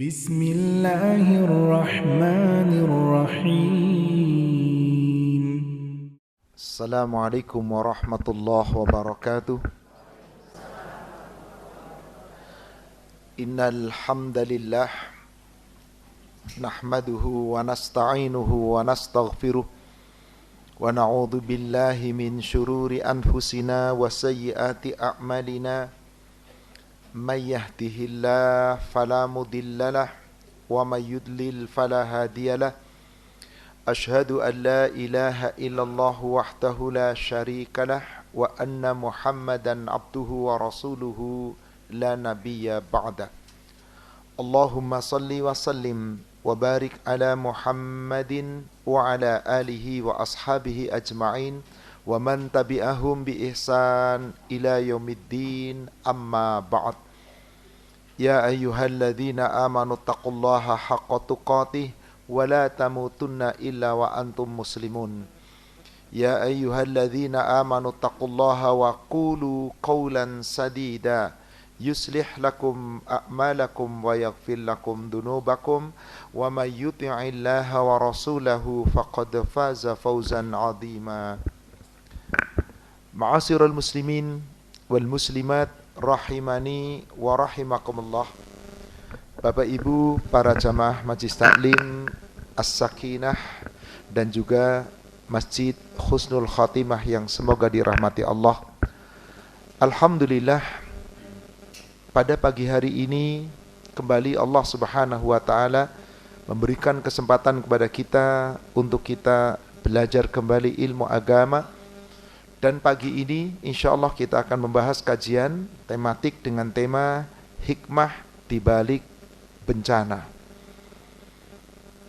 Bismillahirrahmanirrahim. Assalamualaikum warahmatullahi wabarakatuh. Innal hamdalillah nahmaduhu wa nasta'inuhu wa nastaghfiruh wa na'udzu billahi min syururi anfusina wa sayyiati a'malina. May yahdihillahu fala mudhillalah wa may yudlil fala hadiyalah. Ashhadu an la ilaha illallah wahdahu la syarikalah wa anna Muhammadan abduhu wa rasuluhu la nabiyya ba'da. Allahumma salli wa sallim wa barik ala Muhammadin wa ala alihi wa ashabihi ajma'in wa man tabi'ahum bi ihsan ila yaumiddin, amma ba'd. Ya ayyuhalladzina amanu taqullaha haqqa tuqatih wa la tamutunna illa wa antum muslimun. Ya ayyuhalladzina amanu taqullaha wa qulu qawlan sadida yuslih lakum a'malakum wa yaghfir lakum dunubakum wa may yuti'illaha wa rasulahu faqad faza fawzan 'azima. Ma'asyiral muslimin wal muslimat rahimani wa rahimakumullah. Bapak Ibu para jamaah Majelis Taklim As-Sakinah dan juga Masjid Husnul Khatimah yang semoga dirahmati Allah. Alhamdulillah, pada pagi hari ini kembali Allah Subhanahu wa taala memberikan kesempatan kepada kita untuk kita belajar kembali ilmu agama. Dan pagi ini insyaallah kita akan membahas kajian tematik dengan tema hikmah di balik bencana.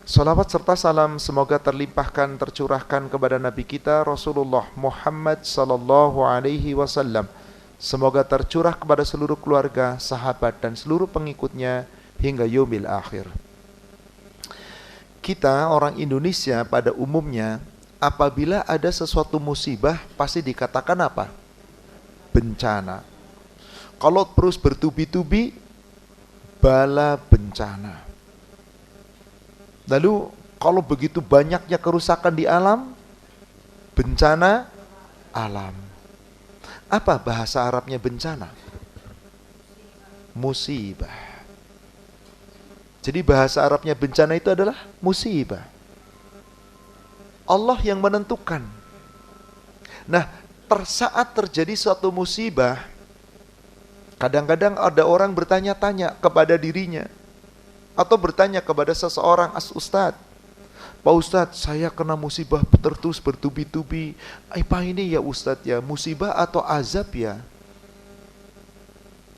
Salawat serta salam semoga terlimpahkan, tercurahkan kepada Nabi kita Rasulullah Muhammad sallallahu alaihi wasallam. Semoga tercurah kepada seluruh keluarga, sahabat dan seluruh pengikutnya hingga yaumil akhir. Kita orang Indonesia pada umumnya apabila ada sesuatu musibah pasti dikatakan apa? Bencana. Kalau terus bertubi-tubi, bala bencana. Lalu kalau begitu banyaknya kerusakan di alam, bencana alam. Apa bahasa Arabnya bencana? Musibah. Jadi bahasa Arabnya bencana itu adalah musibah. Allah yang menentukan. Nah, saat terjadi suatu musibah, kadang-kadang ada orang bertanya-tanya kepada dirinya atau bertanya kepada seseorang, Ustadz, Pak Ustadz, saya kena musibah terus bertubi-tubi. Apa ini ya Ustadz ya? Musibah atau azab ya?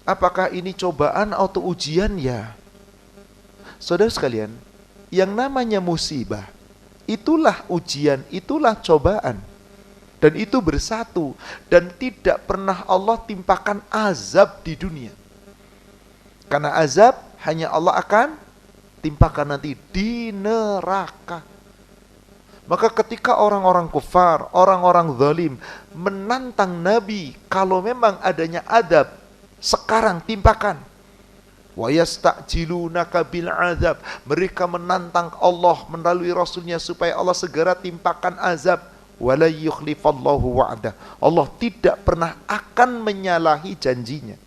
Apakah ini cobaan atau ujian ya? Saudara sekalian, yang namanya musibah, itulah ujian, itulah cobaan. Dan itu bersatu. Dan tidak pernah Allah timpakan azab di dunia. Karena azab hanya Allah akan timpakan nanti di neraka. Maka ketika orang-orang kufar, orang-orang zalim menantang Nabi, kalau memang adanya azab, sekarang timpakan. Wa yasta'jilunaka bil azab. Mereka menantang Allah melalui Rasulnya supaya Allah segera timpakan azab. Wala yukhlifallahu wa'dah. Allah tidak pernah akan menyalahi janjinya.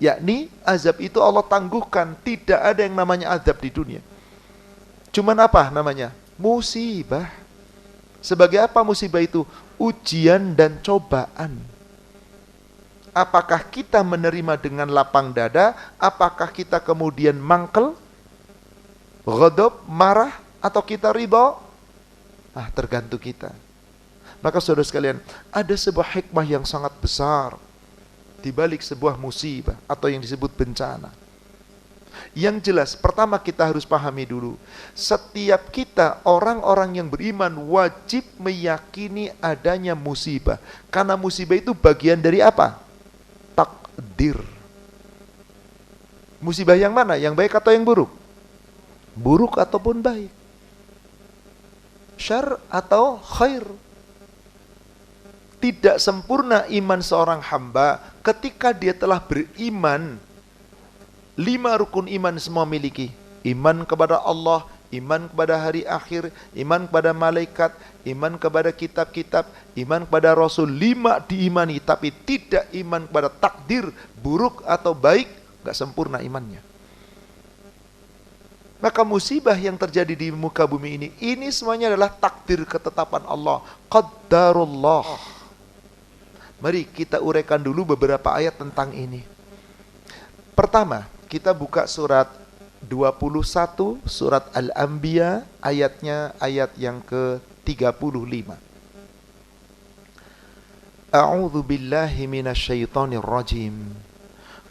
Yakni azab itu Allah tangguhkan. Tidak ada yang namanya azab di dunia. Cuman apa namanya? Musibah. Sebagai apa musibah itu? Ujian dan cobaan. Apakah kita menerima dengan lapang dada? Apakah kita kemudian mangkel, ghadab, marah, atau kita ridha? Tergantung kita. Maka saudara sekalian, ada sebuah hikmah yang sangat besar di balik sebuah musibah atau yang disebut bencana. Yang jelas, pertama kita harus pahami dulu, setiap kita orang-orang yang beriman wajib meyakini adanya musibah. Karena musibah itu bagian dari apa? Takdir. Musibah yang mana? Yang baik atau yang buruk? Buruk ataupun baik? Syarr atau khair? Tidak sempurna iman seorang hamba ketika dia telah beriman 5 rukun iman semua miliki. Iman kepada Allah, iman kepada hari akhir, iman kepada malaikat, iman kepada kitab-kitab, iman kepada Rasul. 5 diimani, tapi tidak iman kepada takdir buruk atau baik, gak sempurna imannya. Maka musibah yang terjadi di muka bumi ini semuanya adalah takdir ketetapan Allah. Qaddarullah. Mari kita uraikan dulu beberapa ayat tentang ini. Pertama, kita buka surat 21, surat Al-Anbiya, ayatnya ayat yang ke-35. A'udzu billahi minasyaitonir rajim.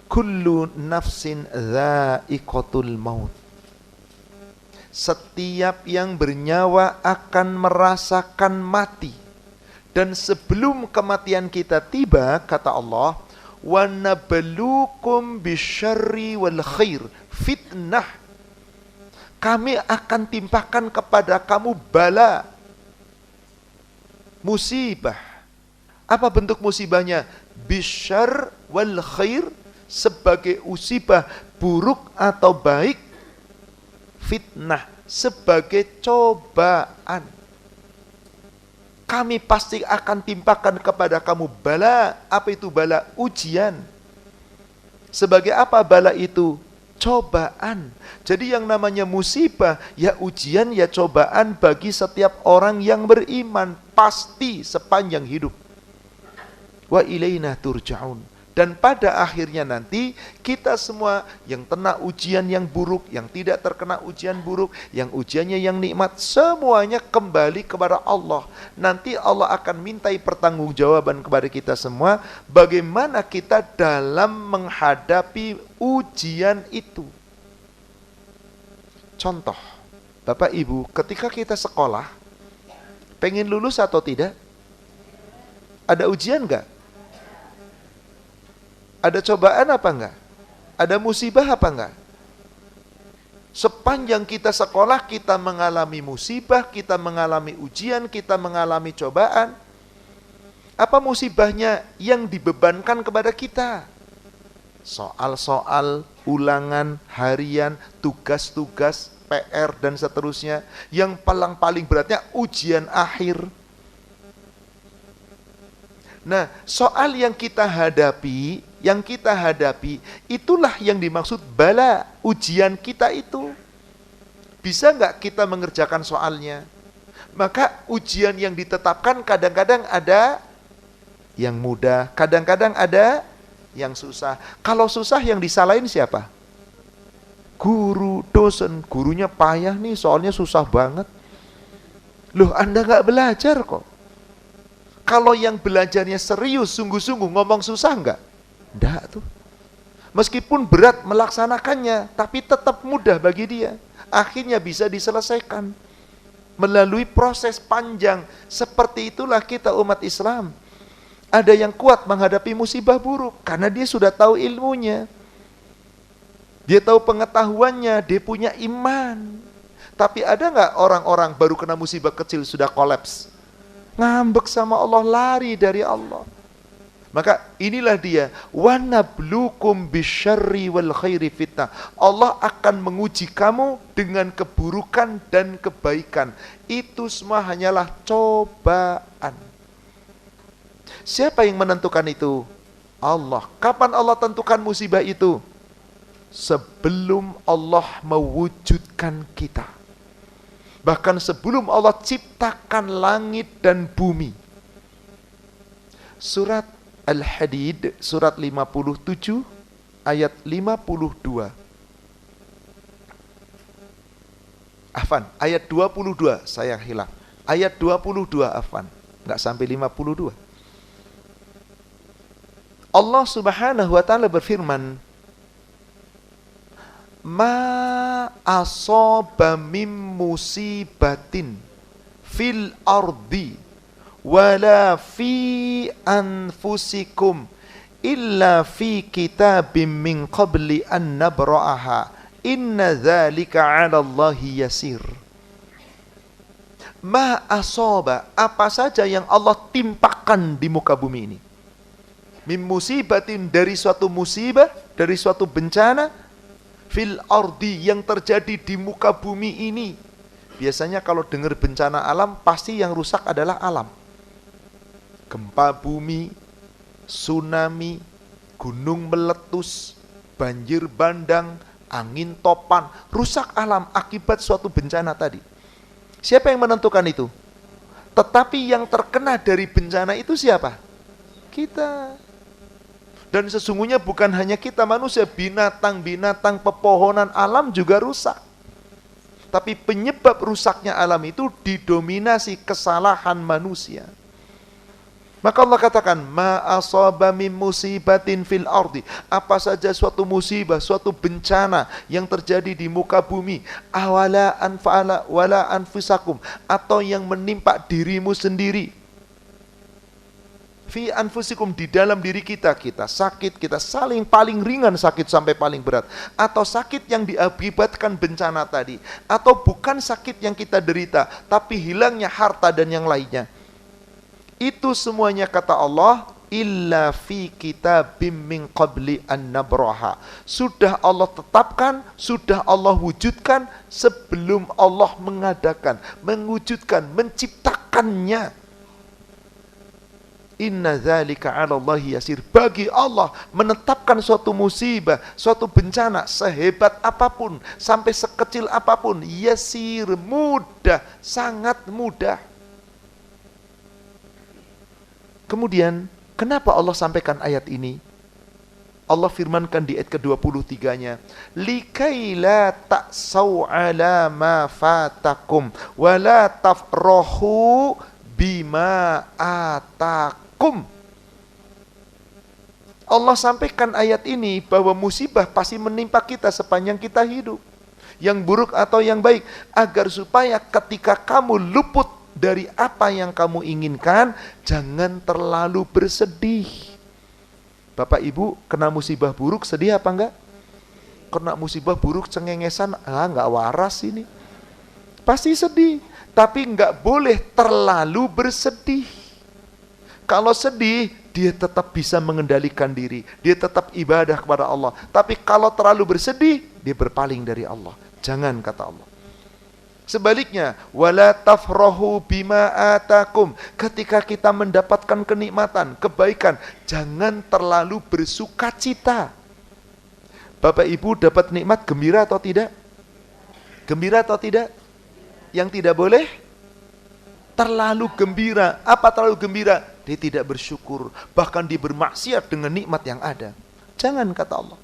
Kullu nafsin dha'iqatul maut. Setiap yang bernyawa akan merasakan mati. Dan sebelum kematian kita tiba, kata Allah, wa nabluukum bisyarri wal khair fitnah. Kami akan timpakan kepada kamu bala, musibah. Apa bentuk musibahnya? Bisyarr wal khair, sebagai musibah buruk atau baik. Fitnah, sebagai cobaan. Kami pasti akan timpakan kepada kamu bala. Apa itu bala? Ujian. Sebagai apa bala itu? Cobaan. Jadi yang namanya musibah, ya ujian, ya cobaan bagi setiap orang yang beriman. Pasti sepanjang hidup. Wa ilaina turja'un. Dan pada akhirnya nanti kita semua yang kena ujian yang buruk, yang tidak terkena ujian buruk, yang ujiannya yang nikmat, semuanya kembali kepada Allah. Nanti Allah akan mintai pertanggungjawaban kepada kita semua bagaimana kita dalam menghadapi ujian itu. Contoh, Bapak Ibu, ketika kita sekolah, pengen lulus atau tidak? Ada ujian enggak? Ada cobaan apa enggak? Ada musibah apa enggak? Sepanjang kita sekolah, kita mengalami musibah, kita mengalami ujian, kita mengalami cobaan. Apa musibahnya yang dibebankan kepada kita? Soal-soal, ulangan, harian, tugas-tugas, PR, dan seterusnya. Yang paling beratnya ujian akhir. Nah, soal yang kita hadapi, itulah yang dimaksud bala, ujian kita itu. Bisa nggak kita mengerjakan soalnya? Maka ujian yang ditetapkan kadang-kadang ada yang mudah, kadang-kadang ada yang susah. Kalau susah yang disalahin siapa? Guru, dosen. Gurunya payah nih, soalnya susah banget. Loh, Anda nggak belajar kok. Kalau yang belajarnya serius, sungguh-sungguh, ngomong susah enggak? Enggak tuh. Meskipun berat melaksanakannya, tapi tetap mudah bagi dia. Akhirnya bisa diselesaikan melalui proses panjang. Seperti itulah kita umat Islam. Ada yang kuat menghadapi musibah buruk karena dia sudah tahu ilmunya. Dia tahu pengetahuannya, dia punya iman. Tapi ada enggak orang-orang baru kena musibah kecil sudah kolaps? Ngambek sama Allah, lari dari Allah. Maka inilah dia, wa nabluukum bisyarri wal khairi fitnah. Allah akan menguji kamu dengan keburukan dan kebaikan. Itu semua hanyalah cobaan. Siapa yang menentukan itu? Allah. Kapan Allah tentukan musibah itu? Sebelum Allah mewujudkan kita. Bahkan sebelum Allah ciptakan langit dan bumi. Surat Al-Hadid, surat 57, ayat 52. Afwan, ayat 22, saya hilaf. Ayat 22, afwan. Enggak sampai 52. Allah Subhanahu wa ta'ala berfirman, ma asaba min musibatin fil ardi wala fi anfusikum illa fi kitabim min qabli an nabra'aha inna dzalika 'ala Allahi yasir. Ma asaba, apa saja yang Allah timpakan di muka bumi ini. Min musibatin, dari suatu musibah, dari suatu bencana. fil ardi, yang terjadi di muka bumi ini. Biasanya kalau dengar bencana alam, pasti yang rusak adalah alam. Gempa bumi, tsunami, gunung meletus, banjir bandang, angin topan, rusak alam akibat suatu bencana tadi. Siapa yang menentukan itu? Tetapi yang terkena dari bencana itu siapa? Kita. Dan sesungguhnya bukan hanya kita manusia, binatang-binatang, pepohonan, alam juga rusak. Tapi penyebab rusaknya alam itu didominasi kesalahan manusia. Maka Allah katakan, ma asaba min musibatin fil ardi, apa saja suatu musibah, suatu bencana yang terjadi di muka bumi, awala anfa'ala wala anfusakum, atau yang menimpa dirimu sendiri. Fi anfusikum, di dalam diri kita, kita sakit, kita paling ringan sakit sampai paling berat, atau sakit yang diakibatkan bencana tadi, atau bukan sakit yang kita derita, tapi hilangnya harta dan yang lainnya. Itu semuanya kata Allah, illa fi kitabim min qabli an nabraha. Sudah Allah tetapkan, sudah Allah wujudkan sebelum Allah mengadakan, mewujudkan, menciptakannya. Inna dzalika 'ala Allahi yasir. Bagi Allah menetapkan suatu musibah, suatu bencana sehebat apapun, sampai sekecil apapun, yasir, mudah, sangat mudah. Kemudian, kenapa Allah sampaikan ayat ini? Allah firmankan di ayat ke-23-nya, likai la ta'sau 'ala ma fatakum wa la tafrahu bima atakum. Allah sampaikan ayat ini bahwa musibah pasti menimpa kita sepanjang kita hidup, yang buruk atau yang baik, agar supaya ketika kamu luput dari apa yang kamu inginkan, jangan terlalu bersedih. Bapak Ibu kena musibah buruk sedih apa enggak? Kena musibah buruk cengengesan, enggak waras ini. Pasti sedih, tapi enggak boleh terlalu bersedih. Kalau sedih, dia tetap bisa mengendalikan diri, dia tetap ibadah kepada Allah. Tapi kalau terlalu bersedih, dia berpaling dari Allah. Jangan, kata Allah. Sebaliknya, wala tafrahu bima atakum. Ketika kita mendapatkan kenikmatan, kebaikan, jangan terlalu bersukacita. Bapak Ibu dapat nikmat, gembira atau tidak? Gembira atau tidak? Yang tidak boleh terlalu gembira. Apa terlalu gembira? Dia tidak bersyukur, bahkan dia bermaksiat dengan nikmat yang ada. Jangan, kata Allah.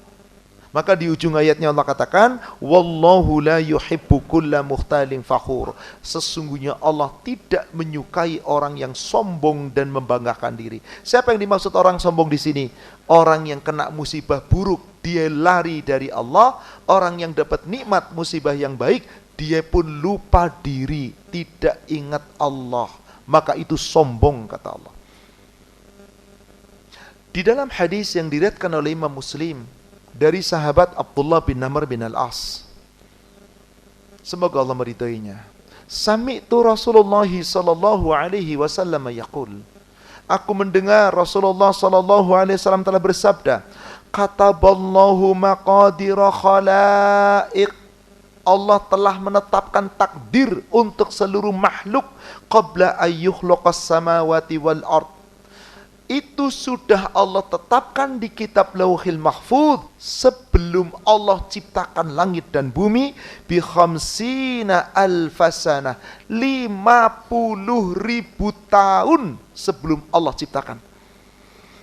Maka di ujung ayatnya Allah katakan, wallahu la yuhibbu kulla mukhtalin fakhur. Sesungguhnya Allah tidak menyukai orang yang sombong dan membanggakan diri. Siapa yang dimaksud orang sombong di sini? Orang yang kena musibah buruk, dia lari dari Allah. Orang yang dapat nikmat musibah yang baik, dia pun lupa diri, tidak ingat Allah. Maka itu sombong, kata Allah. Di dalam hadis yang diriwayatkan oleh Imam Muslim dari sahabat Abdullah bin Amr bin Al-As, semoga Allah meridainya, sami'tu Rasulullah sallallahu alaihi wasallam yaqul, aku mendengar Rasulullah sallallahu alaihi wasallam telah bersabda, kataballahu maqadira khalaiq, Allah telah menetapkan takdir untuk seluruh makhluk qabla ayyukhluqas samawati wal ard. Itu sudah Allah tetapkan di kitab Lauhil Mahfuz sebelum Allah ciptakan langit dan bumi, bi khamsina alfasana, 50.000 tahun sebelum Allah ciptakan.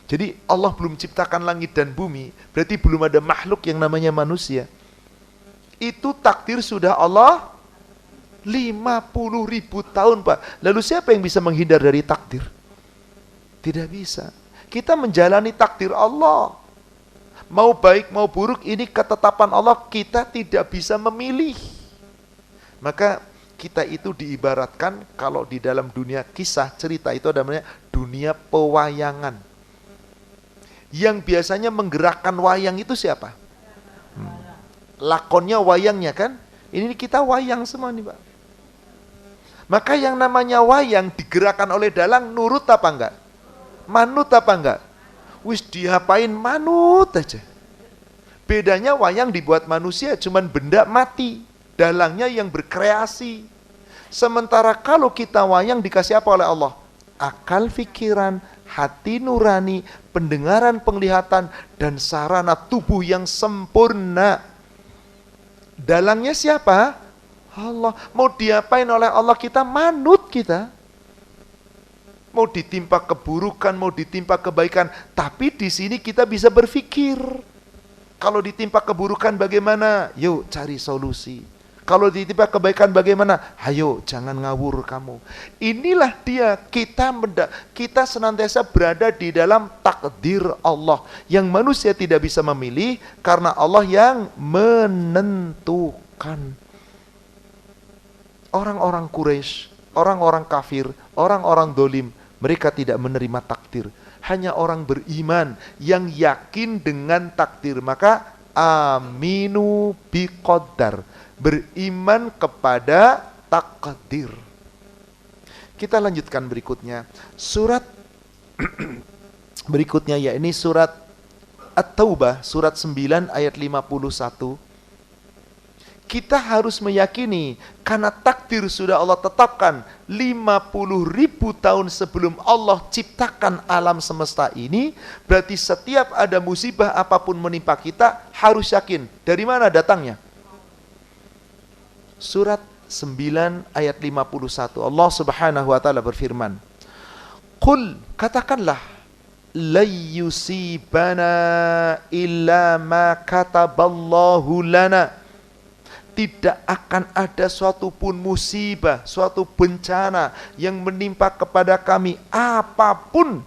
Jadi Allah belum ciptakan langit dan bumi, berarti belum ada makhluk yang namanya manusia. Itu takdir sudah Allah 50.000 tahun, Pak. Lalu siapa yang bisa menghindar dari takdir? Tidak bisa. Kita menjalani takdir Allah. Mau baik mau buruk, ini ketetapan Allah, kita tidak bisa memilih. Maka kita itu diibaratkan kalau di dalam dunia kisah cerita itu namanya dunia pewayangan. Yang biasanya menggerakkan wayang itu siapa? Lakonnya wayangnya kan? Ini kita wayang semua nih, Pak. Maka yang namanya wayang digerakkan oleh dalang, nurut apa enggak? Manut apa enggak? Wis diapain manut aja. Bedanya wayang dibuat manusia cuman benda mati, dalangnya yang berkreasi. Sementara kalau kita wayang dikasih apa oleh Allah? Akal pikiran, hati nurani, pendengaran penglihatan, dan sarana tubuh yang sempurna. Dalangnya siapa? Allah. Mau diapain oleh Allah? Kita manut kita. Mau ditimpa keburukan, mau ditimpa kebaikan, tapi di sini kita bisa berpikir. Kalau ditimpa keburukan bagaimana? Yuk cari solusi. Kalau ditimpa kebaikan bagaimana? Ayo jangan ngawur kamu. Inilah dia, kita senantiasa berada di dalam takdir Allah yang manusia tidak bisa memilih karena Allah yang menentukan. Orang-orang Quraisy, orang-orang kafir, orang-orang dolim, mereka tidak menerima takdir. Hanya orang beriman yang yakin dengan takdir. Maka aminu biqaddar, beriman kepada takdir. Kita lanjutkan berikutnya. Surat berikutnya yakni surat At-Taubah, surat 9 ayat 51. Kita harus meyakini karena takdir sudah Allah tetapkan 50.000 tahun sebelum Allah ciptakan alam semesta ini. Berarti setiap ada musibah apapun menimpa kita harus yakin. Dari mana datangnya? Surat 9 ayat 51. Allah Subhanahu wa taala berfirman, "Qul," katakanlah, "la yusibana illa ma kataballahu lana." Tidak akan ada suatu pun musibah, suatu bencana yang menimpa kepada kami apapun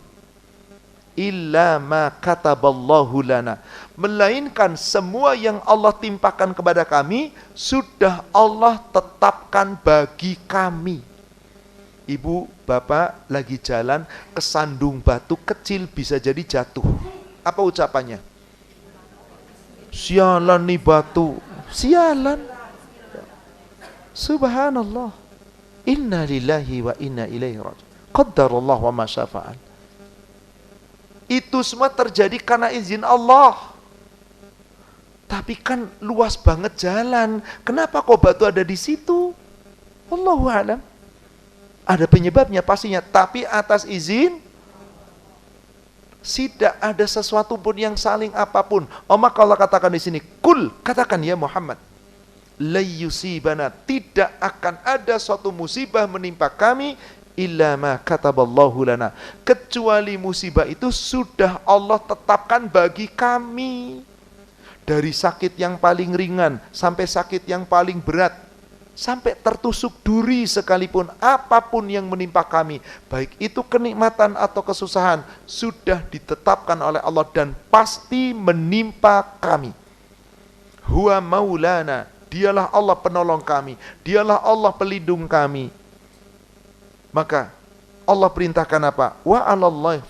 illa ma kataballahu lana, melainkan semua yang Allah timpakan kepada kami sudah Allah tetapkan bagi kami. Ibu, bapak lagi jalan kesandung batu kecil bisa jadi jatuh. Apa ucapannya? Sialan nih batu, sialan. Subhanallah. Inna lillahi wa inna ilaihi raji'un. Qaddarullah wa ma syafa'al. Itu semua terjadi karena izin Allah. Tapi kan luas banget jalan. Kenapa kok batu ada di situ? Wallahu a'lam. Ada penyebabnya pastinya, tapi atas izin. Tidak ada sesuatu pun yang saling apapun. Maka Allah katakan di sini, "Kul," katakan ya Muhammad, "la yusibana," tidak akan ada suatu musibah menimpa kami illa ma kataballahu lana, kecuali musibah itu sudah Allah tetapkan bagi kami. Dari sakit yang paling ringan sampai sakit yang paling berat, sampai tertusuk duri sekalipun, apapun yang menimpa kami, baik itu kenikmatan atau kesusahan, sudah ditetapkan oleh Allah dan pasti menimpa kami. Huwa maulana, dialah Allah penolong kami, dialah Allah pelindung kami. Maka Allah perintahkan apa? Wa 'alallah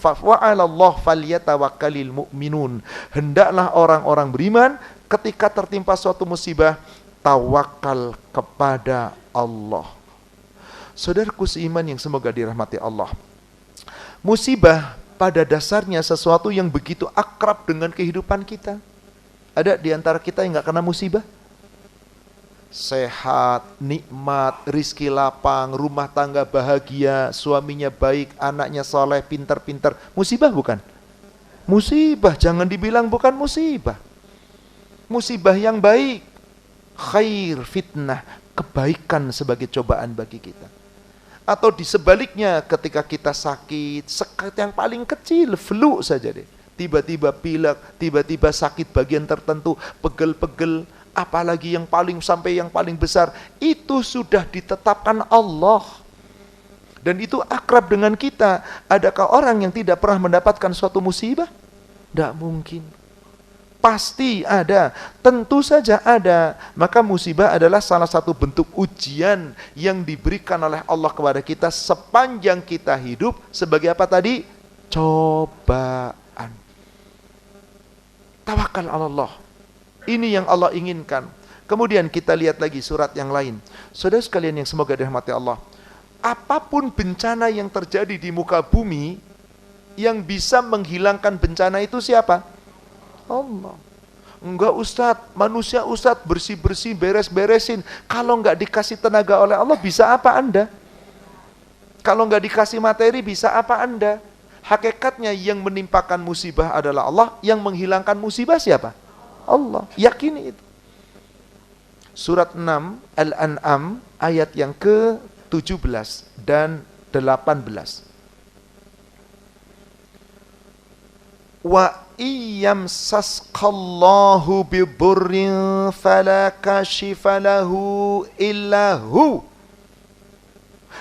falyatawakkalul mu'minun. Hendaklah orang-orang beriman ketika tertimpa suatu musibah tawakal kepada Allah. Saudaraku seiman yang semoga dirahmati Allah, musibah pada dasarnya sesuatu yang begitu akrab dengan kehidupan kita. Ada di antara kita yang gak kena musibah? Sehat, nikmat, rizki lapang, rumah tangga bahagia, suaminya baik, anaknya soleh, pintar-pintar. Musibah bukan? Musibah, jangan dibilang bukan musibah. Musibah yang baik, khair, fitnah, kebaikan sebagai cobaan bagi kita. Atau di sebaliknya, ketika kita sakit yang paling kecil, flu saja deh, tiba-tiba pilek, tiba-tiba sakit bagian tertentu, pegel-pegel, apalagi yang paling sampai yang paling besar, itu sudah ditetapkan Allah. Dan itu akrab dengan kita. Adakah orang yang tidak pernah mendapatkan suatu musibah? Tidak mungkin. Pasti ada, tentu saja ada. Maka musibah adalah salah satu bentuk ujian yang diberikan oleh Allah kepada kita sepanjang kita hidup sebagai apa tadi? Cobaan. Tawakal Allah. Ini yang Allah inginkan. Kemudian kita lihat lagi surat yang lain. Saudara sekalian yang semoga dirahmati Allah, apapun bencana yang terjadi di muka bumi, yang bisa menghilangkan bencana itu siapa? Allah. Enggak Ustadz, manusia Ustadz bersih-bersih, beres-beresin. Kalau enggak dikasih tenaga oleh Allah, bisa apa Anda? Kalau enggak dikasih materi, bisa apa Anda? Hakikatnya yang menimpakan musibah adalah Allah, yang menghilangkan musibah siapa? Allah. Yakini itu. Surat 6 Al-An'am ayat yang ke-17 dan 18. Wa iyamsasqallahu biburrin fala kashifa lahu illa hu.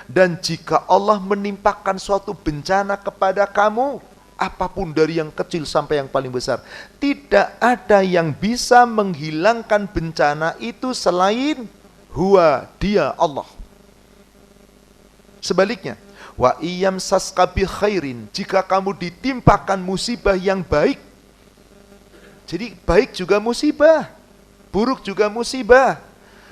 Dan jika Allah menimpakan suatu bencana kepada kamu, apapun dari yang kecil sampai yang paling besar, tidak ada yang bisa menghilangkan bencana itu selain huwa, dia Allah. Sebaliknya, wa iyamsaska bi khairin, jika kamu ditimpakan musibah yang baik. Jadi baik juga musibah, buruk juga musibah.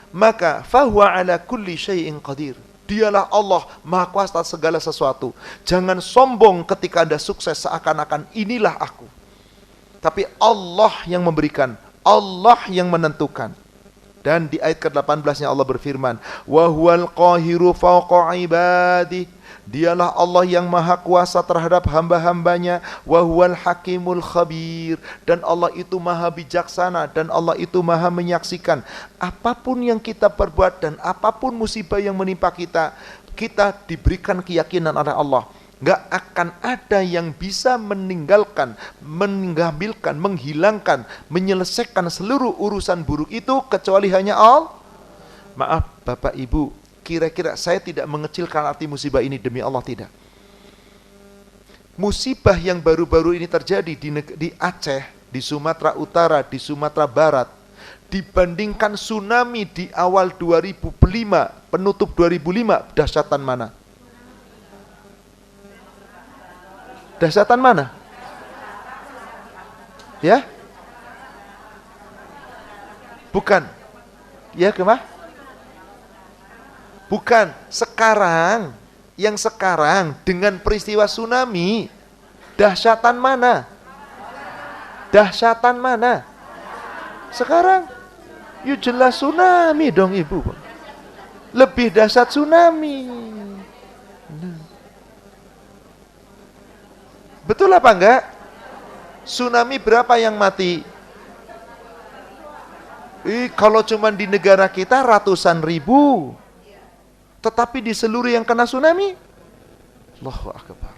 Maka fahuwa ala kulli syai'in qadir. Dialah Allah, Maha Kuasa atas segala sesuatu. Jangan sombong ketika Anda sukses seakan-akan inilah aku. Tapi Allah yang memberikan, Allah yang menentukan. Dan di ayat ke-18-nya Allah berfirman, wa huwal qahiru fawqa ibadih. Dialah Allah yang maha kuasa terhadap hamba-hambanya. Wa huwal hakimul khabir. Dan Allah itu maha bijaksana, dan Allah itu maha menyaksikan. Apapun yang kita perbuat dan apapun musibah yang menimpa kita, kita diberikan keyakinan oleh Allah. Gak akan ada yang bisa meninggalkan, mengambilkan, menghilangkan, menyelesaikan seluruh urusan buruk itu kecuali hanya Allah. Maaf Bapak Ibu, kira-kira saya tidak mengecilkan arti musibah ini, demi Allah tidak. Musibah yang baru-baru ini terjadi di Aceh, di Sumatera Utara, di Sumatera Barat, dibandingkan tsunami di awal 2005, penutup 2005, dahsyatan mana? Dahsyatan mana? Ya? Bukan. Ya, kemana? Bukan. Sekarang, yang sekarang dengan peristiwa tsunami, dahsyatan mana? Dahsyatan mana? Sekarang. Ya jelas tsunami dong Ibu. Lebih dahsyat tsunami. Betul apa enggak? Tsunami berapa yang mati? Kalau cuma di negara kita ratusan ribu. Tetapi di seluruh yang kena tsunami, Allahu Akbar.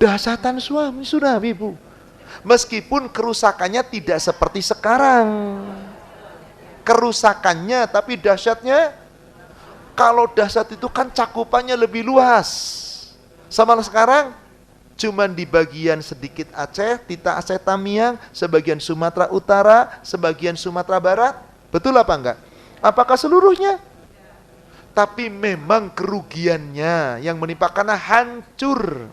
Dahsyatan tsunami, Bu. Meskipun kerusakannya tidak seperti sekarang. Kerusakannya, tapi dahsyatnya, kalau dahsyat itu kan cakupannya lebih luas. Sama sekarang, cuman di bagian sedikit Aceh, Tita Aceh Tamiang, sebagian Sumatera Utara, sebagian Sumatera Barat. Betul apa enggak? Apakah seluruhnya? Tapi memang kerugiannya yang menimpa karena hancur.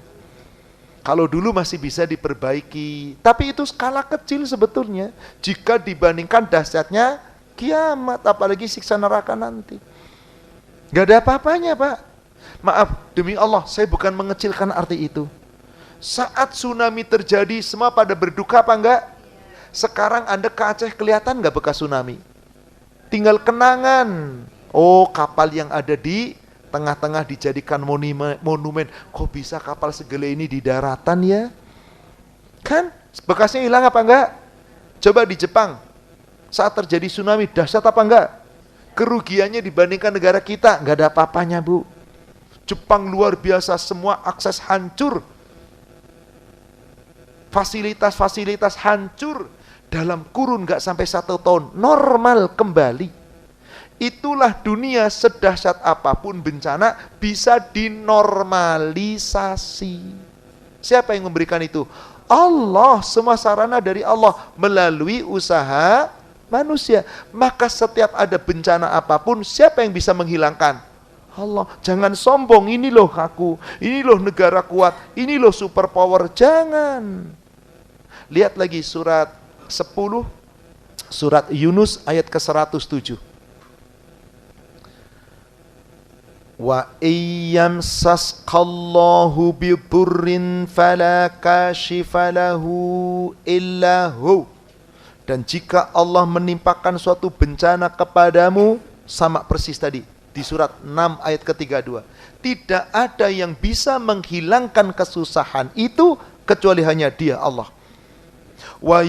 Kalau dulu masih bisa diperbaiki, tapi itu skala kecil sebetulnya jika dibandingkan dahsyatnya kiamat, apalagi siksa neraka nanti. Gak ada apa-apanya, Pak. Maaf, demi Allah, saya bukan mengecilkan arti itu. Saat tsunami terjadi, semua pada berduka apa enggak? Sekarang Anda ke Aceh kelihatan enggak bekas tsunami? Tinggal kenangan. Oh, kapal yang ada di tengah-tengah dijadikan monumen. Kok bisa kapal segede ini di daratan ya? Kan? Bekasnya hilang apa enggak? Coba di Jepang, saat terjadi tsunami, dahsyat apa enggak? Kerugiannya dibandingkan negara kita, enggak ada apa-apanya, Bu. Jepang luar biasa, semua akses hancur. Fasilitas-fasilitas hancur. Dalam kurun gak sampai 1 tahun, normal kembali. Itulah dunia, sedahsyat apapun bencana bisa dinormalisasi. Siapa yang memberikan itu? Allah, semua sarana dari Allah melalui usaha manusia. Maka setiap ada bencana apapun, siapa yang bisa menghilangkan? Allah. Jangan sombong, ini loh aku, ini loh negara kuat, ini loh superpower. Jangan. Lihat lagi surat 10, surat Yunus ayat ke-107. Wa iyyamsasqallahu bidurrin fala kashifa lahu illa hu. Dan jika Allah menimpakan suatu bencana kepadamu, sama persis tadi di surat 6 ayat ke-32. Tidak ada yang bisa menghilangkan kesusahan itu kecuali hanya Dia, Allah. Wa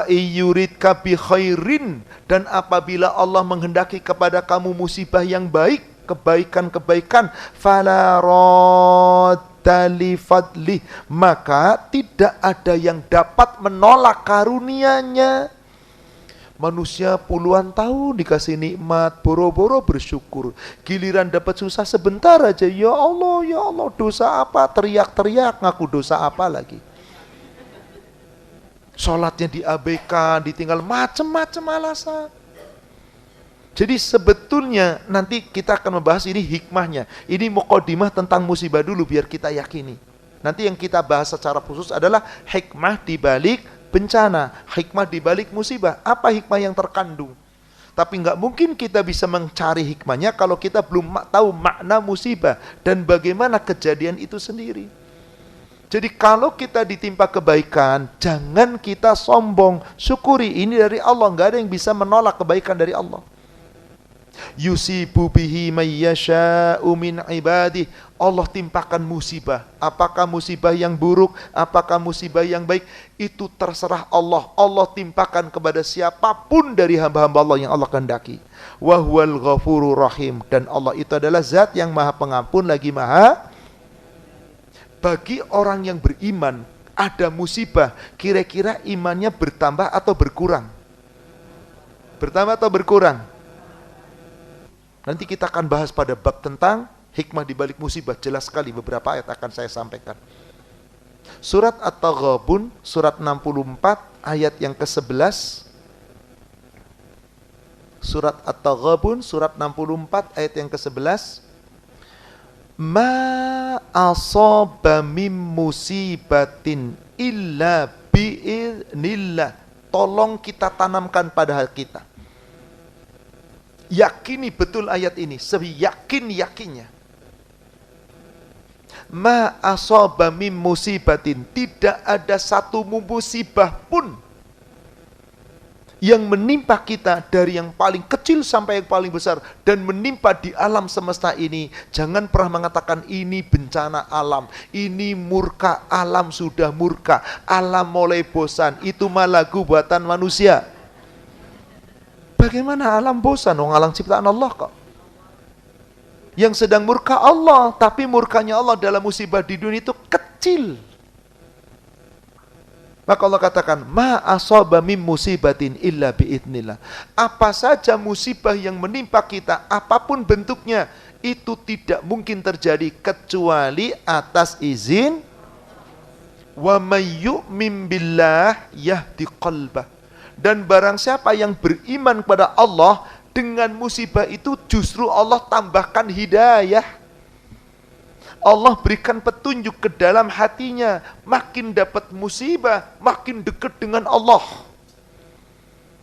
iyuridka bi khairin, dan apabila Allah menghendaki kepada kamu musibah yang baik, kebaikan-kebaikan, fala radda li fadli, maka tidak ada yang dapat menolak karunia-Nya. Manusia puluhan tahun dikasih nikmat, boro-boro bersyukur. Giliran dapat susah sebentar aja, ya Allah, dosa apa? Teriak-teriak, ngaku dosa apa lagi? Sholatnya diabaikan, ditinggal, macam-macam alasan. Jadi sebetulnya nanti kita akan membahas ini hikmahnya. Ini mukadimah tentang musibah dulu biar kita yakini. Nanti yang kita bahas secara khusus adalah hikmah di balik bencana, hikmah di balik musibah. Apa hikmah yang terkandung? Tapi nggak mungkin kita bisa mencari hikmahnya kalau kita belum tahu makna musibah dan bagaimana kejadian itu sendiri. Jadi kalau kita ditimpa kebaikan, jangan kita sombong, syukuri ini dari Allah. Nggak ada yang bisa menolak kebaikan dari Allah. Yusibu bihi may yasha'u min ibadih. Allah timpakan musibah. Apakah musibah yang buruk, apakah musibah yang baik, itu terserah Allah. Allah timpakan kepada siapapun dari hamba-hamba Allah yang Allah kehendaki. Wa huwal ghafurur rahim, dan Allah itu adalah zat yang Maha Pengampun lagi Maha. Bagi orang yang beriman, ada musibah, kira-kira imannya bertambah atau berkurang? Bertambah atau berkurang? Nanti kita akan bahas pada bab tentang hikmah di balik musibah. Jelas sekali beberapa ayat akan saya sampaikan. Surat At-Taghabun, surat 64, ayat yang ke-11. Surat At-Taghabun, surat 64, ayat yang ke-11. Ma asaba mim musibatin illa bi'idznillah. Tolong kita tanamkan pada hati kita. Yakini betul ayat ini, seyakin-yakinnya. Ma asaba mim musibatin, tidak ada satu musibah pun yang menimpa kita dari yang paling kecil sampai yang paling besar dan menimpa di alam semesta ini. Jangan pernah mengatakan ini bencana alam, ini murka alam, sudah murka, alam mulai bosan, itu mah lagu buatan manusia. Bagaimana alam bosan? Wong alam ciptaan Allah kok. Yang sedang murka Allah, tapi murkanya Allah dalam musibah di dunia itu kecil. Maka Allah katakan, ma asaba mim musibatin illa biidznillah. Apa saja musibah yang menimpa kita, apapun bentuknya, itu tidak mungkin terjadi kecuali atas izin. Wa may yu'min billah yahdi qalbah. Dan barang siapa yang beriman kepada Allah, dengan musibah itu justru Allah tambahkan hidayah. Allah berikan petunjuk ke dalam hatinya. Makin dapat musibah, makin dekat dengan Allah.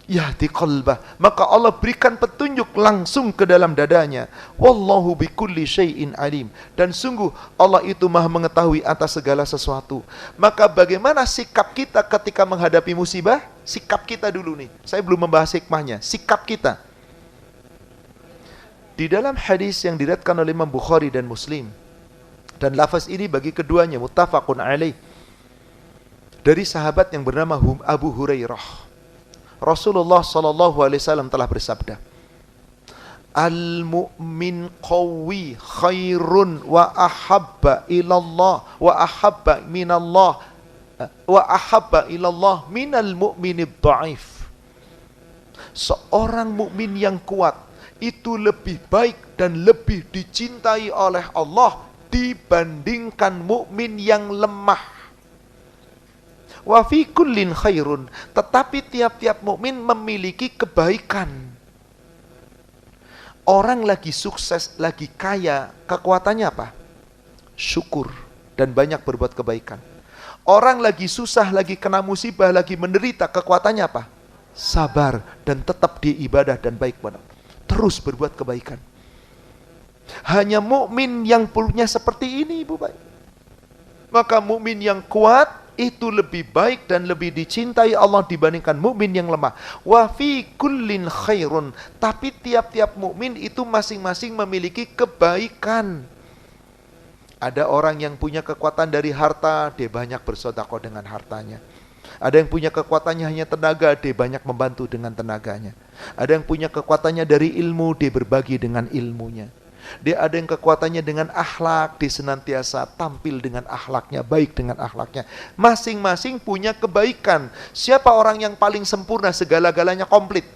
Yahdi qalbah. Maka Allah berikan petunjuk langsung ke dalam dadanya. Wallahu bikulli syai'in alim. Dan sungguh Allah itu Maha mengetahui atas segala sesuatu. Maka bagaimana sikap kita ketika menghadapi musibah? Sikap kita dulu nih. Saya belum membahas hikmahnya. Sikap kita. Di dalam hadis yang diriwayatkan oleh Imam Bukhari dan Muslim, dan lafaz ini bagi keduanya muttafaqun alaih, dari sahabat yang bernama Abu Hurairah. Rasulullah sallallahu alaihi wasallam telah bersabda, al-mu'min qawi khairun wa ahabba ilallah wa ahabba minallah wa ahabba ilallah minal mu'minid dha'if. Seorang mukmin yang kuat itu lebih baik dan lebih dicintai oleh Allah dibandingkan mukmin yang lemah. Wa fi kullin khairun, tetapi tiap-tiap mukmin memiliki kebaikan. Orang lagi sukses, lagi kaya, kekuatannya apa? Syukur dan banyak berbuat kebaikan. Orang lagi susah, lagi kena musibah, lagi menderita, kekuatannya apa? Sabar dan tetap dia ibadah dan baik pada Allah. Terus berbuat kebaikan. Hanya mukmin yang punya seperti ini, Ibu baik. Maka mukmin yang kuat itu lebih baik dan lebih dicintai Allah dibandingkan mukmin yang lemah. Wa fi kullin khairun, tapi tiap-tiap mukmin itu masing-masing memiliki kebaikan. Ada orang yang punya kekuatan dari harta, dia banyak bersedekah dengan hartanya. Ada yang punya kekuatannya hanya tenaga, dia banyak membantu dengan tenaganya. Ada yang punya kekuatannya dari ilmu, dia berbagi dengan ilmunya. Dia ada yang kekuatannya dengan akhlak, dia senantiasa tampil dengan akhlaknya, baik dengan akhlaknya. Masing-masing punya kebaikan. Siapa orang yang paling sempurna, segala-galanya komplit?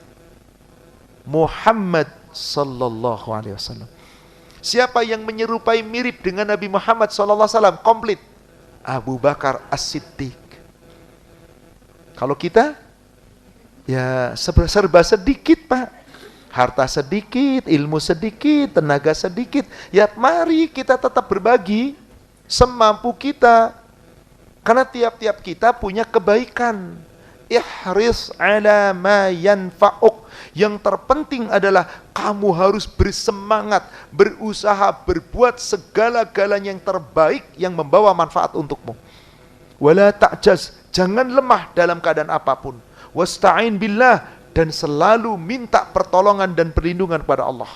Muhammad sallallahu alaihi wasallam. Siapa yang menyerupai mirip dengan Nabi Muhammad sallallahu alaihi wasallam? Komplit. Abu Bakar As-Siddiq. Kalau kita, ya serba sedikit, Pak. Harta sedikit, ilmu sedikit, tenaga sedikit. Ya mari kita tetap berbagi semampu kita. Karena tiap-tiap kita punya kebaikan. Ihris ala ma yanfa'uk. Yang terpenting adalah kamu harus bersemangat, berusaha, berbuat segala-galanya yang terbaik yang membawa manfaat untukmu. Wala ta'jaz, jangan lemah dalam keadaan apapun. Wasta'in billah, dan selalu minta pertolongan dan perlindungan kepada Allah.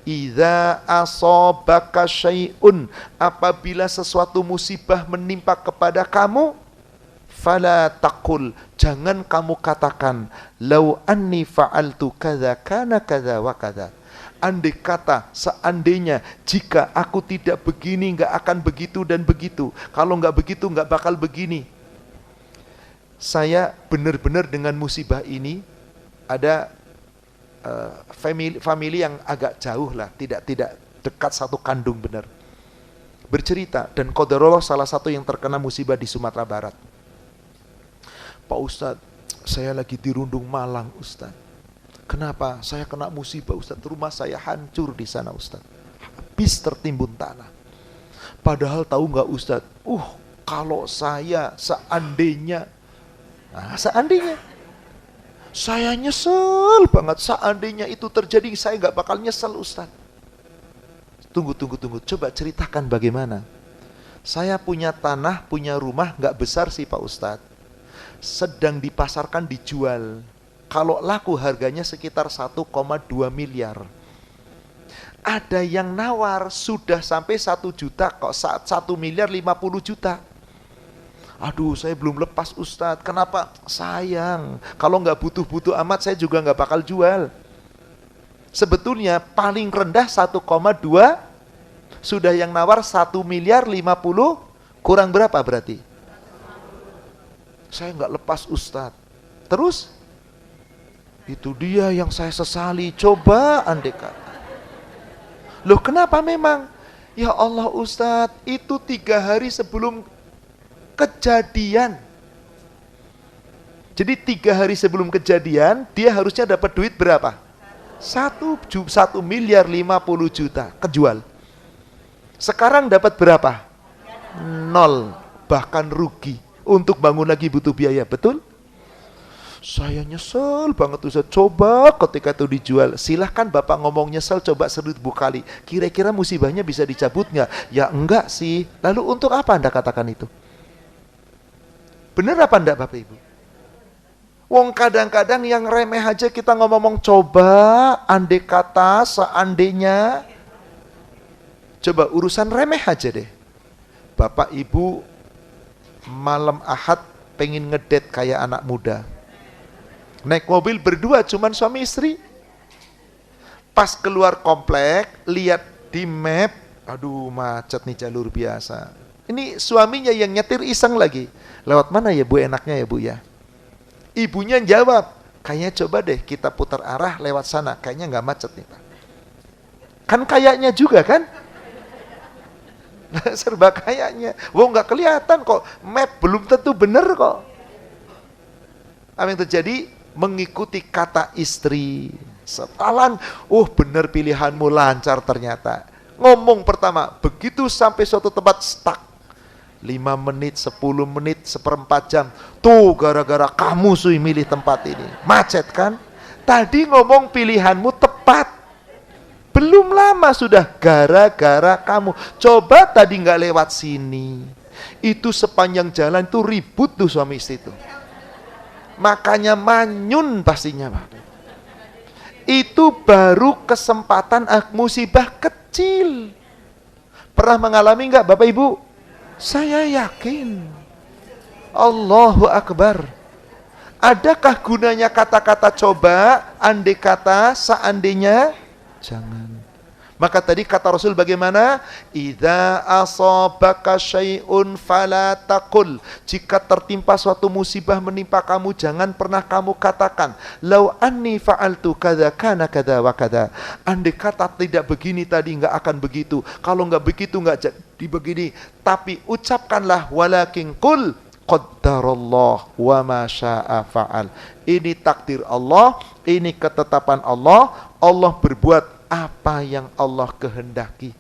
Idza asabaka syai'un, apabila sesuatu musibah menimpa kepada kamu, fala taqul, jangan kamu katakan lau anni fa'altu kadza kana kadza wa kadza. Andai kata, seandainya, jika aku tidak begini, enggak akan begitu dan begitu. Kalau enggak begitu, enggak bakal begini. Saya benar-benar dengan musibah ini ada family yang agak jauh lah, tidak dekat satu kandung benar. Bercerita, dan qadarullah salah satu yang terkena musibah di Sumatera Barat. Pak Ustadz, saya lagi di Rundung Malang, Ustadz. Kenapa? Saya kena musibah, Ustadz. Rumah saya hancur di sana, Ustadz. Habis tertimbun tanah. Padahal tahu nggak, Ustadz? Kalau saya seandainya, saya nyesel banget. Seandainya itu terjadi, saya nggak bakal nyesel, Ustadz. Tunggu. Coba ceritakan bagaimana. Saya punya tanah, punya rumah, nggak besar sih Pak Ustadz. Sedang dipasarkan, dijual. Kalau laku harganya sekitar 1,2 miliar. Ada yang nawar sudah sampai 1 juta kok, saat 1 miliar 50 juta. Aduh, saya belum lepas Ustadz. Kenapa? Sayang. Kalau nggak butuh-butuh amat, saya juga nggak bakal jual. Sebetulnya paling rendah 1,2, sudah yang nawar 1 miliar 50, kurang berapa berarti? Saya nggak lepas Ustadz. Terus? Itu dia yang saya sesali. Coba andai kata. Loh kenapa memang? Ya Allah Ustadz, itu 3 hari sebelum kejadian. Jadi 3 hari sebelum kejadian, dia harusnya dapat duit berapa? 1 miliar 50 juta kejual. Sekarang dapat berapa? 0, bahkan rugi. Untuk bangun lagi butuh biaya, betul? Saya nyesel banget Ustaz. Coba ketika itu dijual, silahkan Bapak ngomong nyesel coba 1000 kali. Kira-kira musibahnya bisa dicabut nggak? Ya enggak sih. Lalu untuk apa Anda katakan itu? Benar apa enggak Bapak Ibu? Wong kadang-kadang yang remeh aja kita ngomong coba, andai kata, seandainya. Coba urusan remeh aja deh. Bapak Ibu malam Ahad pengen ngedate kayak anak muda. Naik mobil berdua, cuman suami istri. Pas keluar komplek, lihat di map, aduh macet nih jalur biasa. Ini suaminya yang nyetir iseng lagi. Lewat mana ya Bu enaknya ya Bu ya? Ibunya jawab, kayaknya coba deh kita putar arah lewat sana, kayaknya nggak macet nih Pak. Kan kayaknya juga kan? Serba kayaknya. Wah nggak kelihatan kok, map belum tentu bener kok. Apa yang terjadi? Mengikuti kata istri. Setelan, bener pilihanmu lancar ternyata. Ngomong pertama, begitu sampai suatu tempat stuck. 5 menit, 10 menit, 1/4 jam. Tuh gara-gara kamu Sui milih tempat ini. Macet kan? Tadi ngomong pilihanmu tepat. Belum lama sudah gara-gara kamu. Coba tadi nggak lewat sini. Itu sepanjang jalan itu ribut tuh suami istri itu. Makanya manyun pastinya, Pak. Itu baru kesempatan musibah kecil. Pernah mengalami enggak Bapak Ibu? Saya yakin. Allahu Akbar. Adakah gunanya kata-kata coba, andai kata, seandainya? Jangan. Maka tadi kata Rasul bagaimana? Idza asabaka syai'un fala taqul. Jika tertimpa suatu musibah menimpa kamu, jangan pernah kamu katakan, lau anni fa'altu kadza kana kadza wa kadza. Andai kata tidak begini tadi enggak akan begitu. Kalau enggak begitu enggak jadi begini. Tapi ucapkanlah walakin qul qaddarallah wa ma syaa fa'al. Ini takdir Allah, ini ketetapan Allah. Allah berbuat apa yang Allah kehendaki.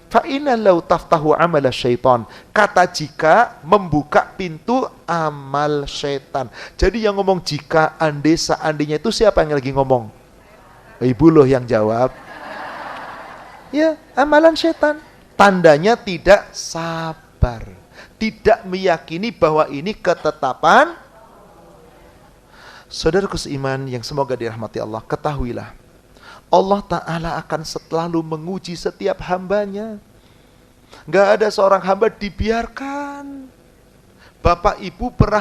Fa inna law taftahu amala syaitan. Kata jika membuka pintu amal syaitan. Jadi yang ngomong jika, andai, seandainya itu siapa yang lagi ngomong? Ibu loh yang jawab. Ya, amalan syaitan. Tandanya tidak sabar, tidak meyakini bahwa ini ketetapan. Saudaraku seiman yang semoga dirahmati Allah, ketahuilah Allah Ta'ala akan selalu menguji setiap hambanya. Gak ada seorang hamba dibiarkan. Bapak ibu pernah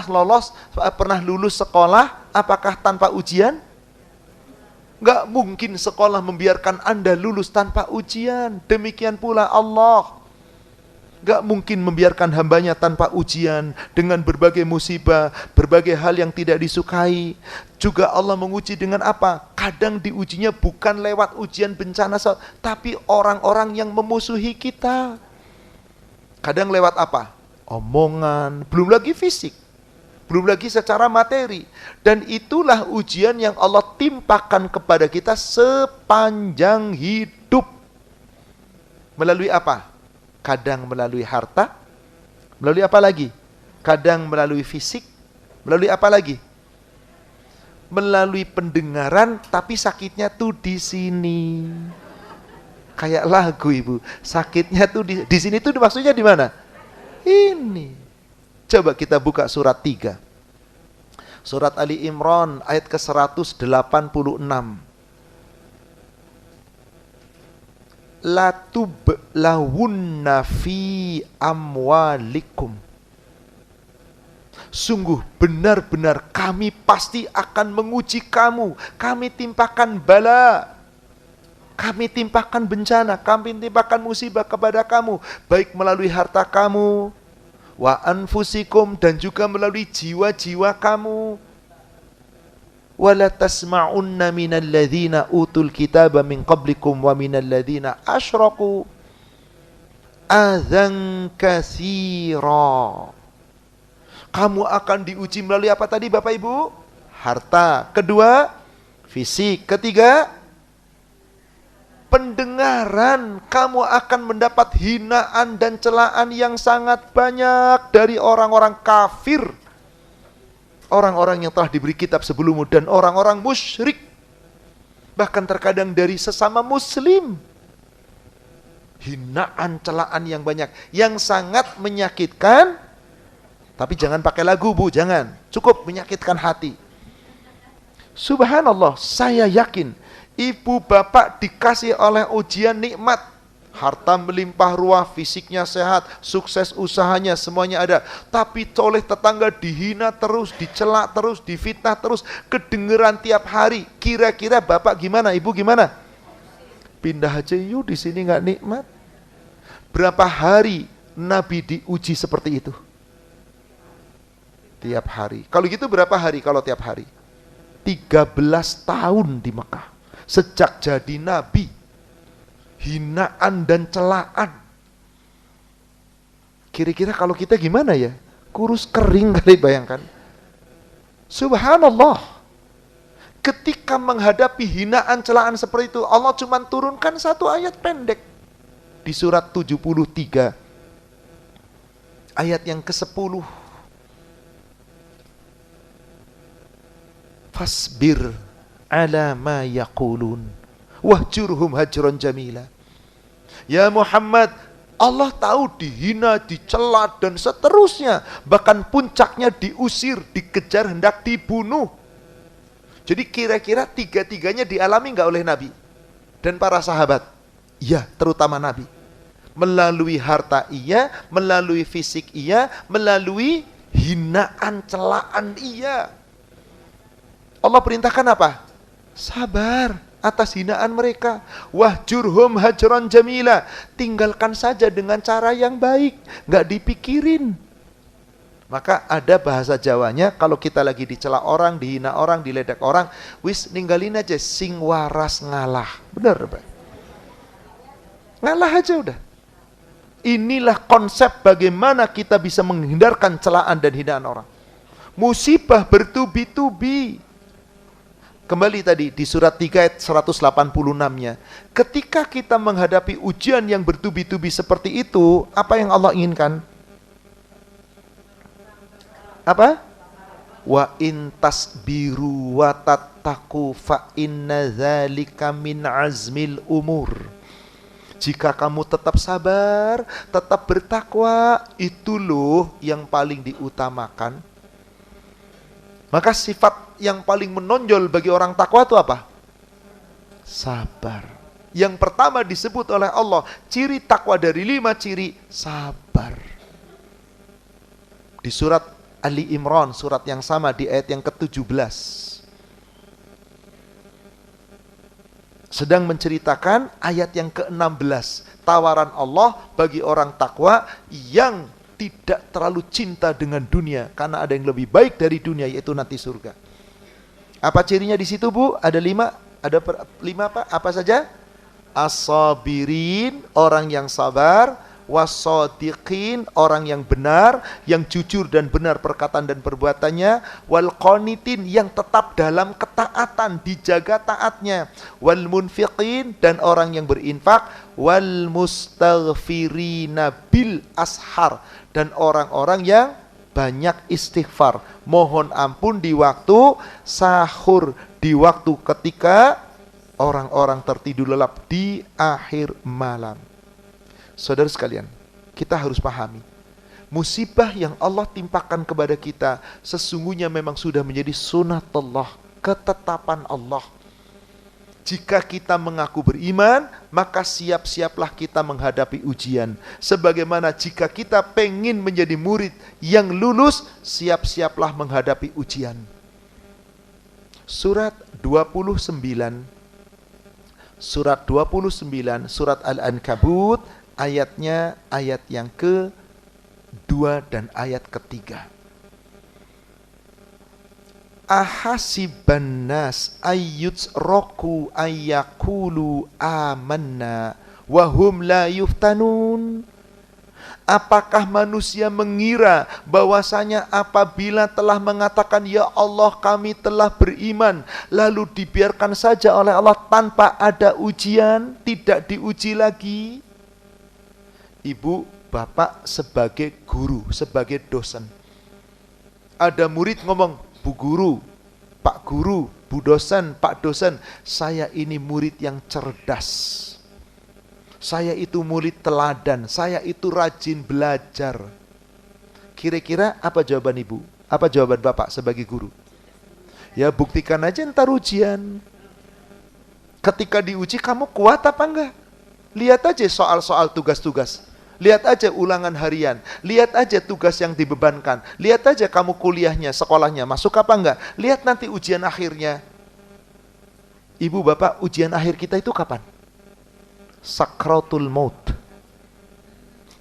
lulus sekolah, apakah tanpa ujian? Gak mungkin sekolah membiarkan Anda lulus tanpa ujian. Demikian pula Allah gak mungkin membiarkan hambanya tanpa ujian, dengan berbagai musibah, berbagai hal yang tidak disukai. Juga Allah menguji dengan apa? Kadang diujinya bukan lewat ujian bencana, tapi orang-orang yang memusuhi kita. Kadang lewat apa? Omongan, belum lagi fisik, belum lagi secara materi. Dan itulah ujian yang Allah timpakan kepada kita sepanjang hidup. Melalui apa? Kadang melalui harta, melalui apa lagi? Kadang melalui fisik, melalui apa lagi? Melalui pendengaran, tapi sakitnya tuh di sini. Kayak lagu Ibu, sakitnya tuh di sini tuh maksudnya di mana? Ini. Coba kita buka surat 3. Surat Ali Imran ayat ke-186. La tublawunna fi amwalikum. Sungguh benar-benar kami pasti akan menguji kamu. Kami timpakan bala, kami timpakan bencana, kami timpakan musibah kepada kamu, baik melalui harta kamu, wa anfusikum, dan juga melalui jiwa-jiwa kamu. Wala tasma'unna minal ladzina utul kitaba min qablikum wa minal ladzina asyraku adzan katsira. Kamu akan diuji melalui apa tadi Bapak Ibu? Harta. Kedua, fisik. Ketiga, pendengaran. Kamu akan mendapat hinaan dan celaan yang sangat banyak dari orang-orang kafir, orang-orang yang telah diberi kitab sebelummu, dan orang-orang musyrik. Bahkan terkadang dari sesama muslim. Hinaan, celaan yang banyak, yang sangat menyakitkan. Tapi jangan pakai lagu Bu, jangan. Cukup menyakitkan hati. Subhanallah, saya yakin ibu bapak dikasih oleh ujian nikmat. Harta melimpah ruah, fisiknya sehat, sukses usahanya, semuanya ada. Tapi oleh tetangga dihina terus, dicela terus, difitnah terus, kedengeran tiap hari. Kira-kira bapak gimana, ibu gimana? Pindah aja yuk, di sini nggak nikmat. Berapa hari Nabi diuji seperti itu? Tiap hari. Kalau gitu berapa hari kalau tiap hari? 13 tahun di Mekah. Sejak jadi Nabi. Hinaan dan celaan. Kira-kira kalau kita gimana ya? Kurus kering kali, bayangkan. Subhanallah. Ketika menghadapi hinaan celaan seperti itu, Allah cuma turunkan satu ayat pendek. Di surat 73. Ayat yang ke-10. Fasbir ala ma yaqulun wahjurhum hajran jamila. Ya Muhammad, Allah tahu dihina, dicela, dan seterusnya. Bahkan puncaknya diusir, dikejar, hendak dibunuh. Jadi kira-kira tiga-tiganya dialami nggak oleh Nabi dan para sahabat? Iya, terutama Nabi. Melalui harta iya, melalui fisik iya, melalui hinaan, celaan iya. Allah perintahkan apa? Sabar atas hinaan mereka. Wahjurhum hajran jamila. Tinggalkan saja dengan cara yang baik, nggak dipikirin. Maka ada bahasa Jawanya, kalau kita lagi dicela orang, dihina orang, diledek orang, wis ninggalin aja, sing waras ngalah. Benar, Pak? Ngalah aja udah. Inilah konsep bagaimana kita bisa menghindarkan celaan dan hinaan orang. Musibah bertubi-tubi. Kembali tadi di surat 3 ayat 186-nya. Ketika kita menghadapi ujian yang bertubi-tubi seperti itu, apa yang Allah inginkan? Apa? Wa in tasbiru wa tattaqu fa inna dzalika min azmil umur. Jika kamu tetap sabar, tetap bertakwa, itu loh yang paling diutamakan. Maka sifat yang paling menonjol bagi orang takwa itu apa? Sabar. Yang pertama disebut oleh Allah, ciri takwa dari 5 ciri, sabar. Di surat Ali Imran, surat yang sama di ayat yang ke-17. Sedang menceritakan ayat yang ke-16. Tawaran Allah bagi orang takwa yang tidak terlalu cinta dengan dunia, karena ada yang lebih baik dari dunia, yaitu nanti surga. Apa cirinya di situ, Bu? Ada 5. Ada 5 apa? Apa saja? As-sabirin, orang yang sabar. Was-sadiqin, orang yang benar, yang jujur dan benar perkataan dan perbuatannya. Wal-qanitin, yang tetap dalam ketaatan, dijaga taatnya. Wal-munfiqin, dan orang yang berinfak. Wal-mustaghfirina bil ashar, dan orang-orang yang banyak istighfar, mohon ampun di waktu sahur, di waktu ketika orang-orang tertidur lelap di akhir malam. Saudara sekalian, kita harus pahami, musibah yang Allah timpakan kepada kita sesungguhnya memang sudah menjadi sunatullah, ketetapan Allah. Jika kita mengaku beriman, maka siap-siaplah kita menghadapi ujian. Sebagaimana jika kita pengen menjadi murid yang lulus, siap-siaplah menghadapi ujian. Surat 29, surat Al-Ankabut, ayatnya ayat yang ke-2 dan ayat ke-3. Ahasiban nas ayyutsraku ayyakulu amanna wahum la yuftanun. Apakah manusia mengira bahwasanya apabila telah mengatakan ya Allah kami telah beriman, lalu dibiarkan saja oleh Allah tanpa ada ujian, tidak diuji lagi? Ibu, bapak sebagai guru, sebagai dosen, ada murid ngomong, Bu guru, Pak guru, Bu dosen, Pak dosen, saya ini murid yang cerdas. Saya itu murid teladan, saya itu rajin belajar. Kira-kira apa jawaban ibu? Apa jawaban bapak sebagai guru? Ya buktikan aja ntar ujian. Ketika diuji kamu kuat apa enggak? Lihat aja soal-soal tugas-tugas. Lihat aja ulangan harian, lihat aja tugas yang dibebankan, lihat aja kamu kuliahnya, sekolahnya, masuk apa enggak, lihat nanti ujian akhirnya. Ibu bapak, ujian akhir kita itu kapan? Sakratul maut.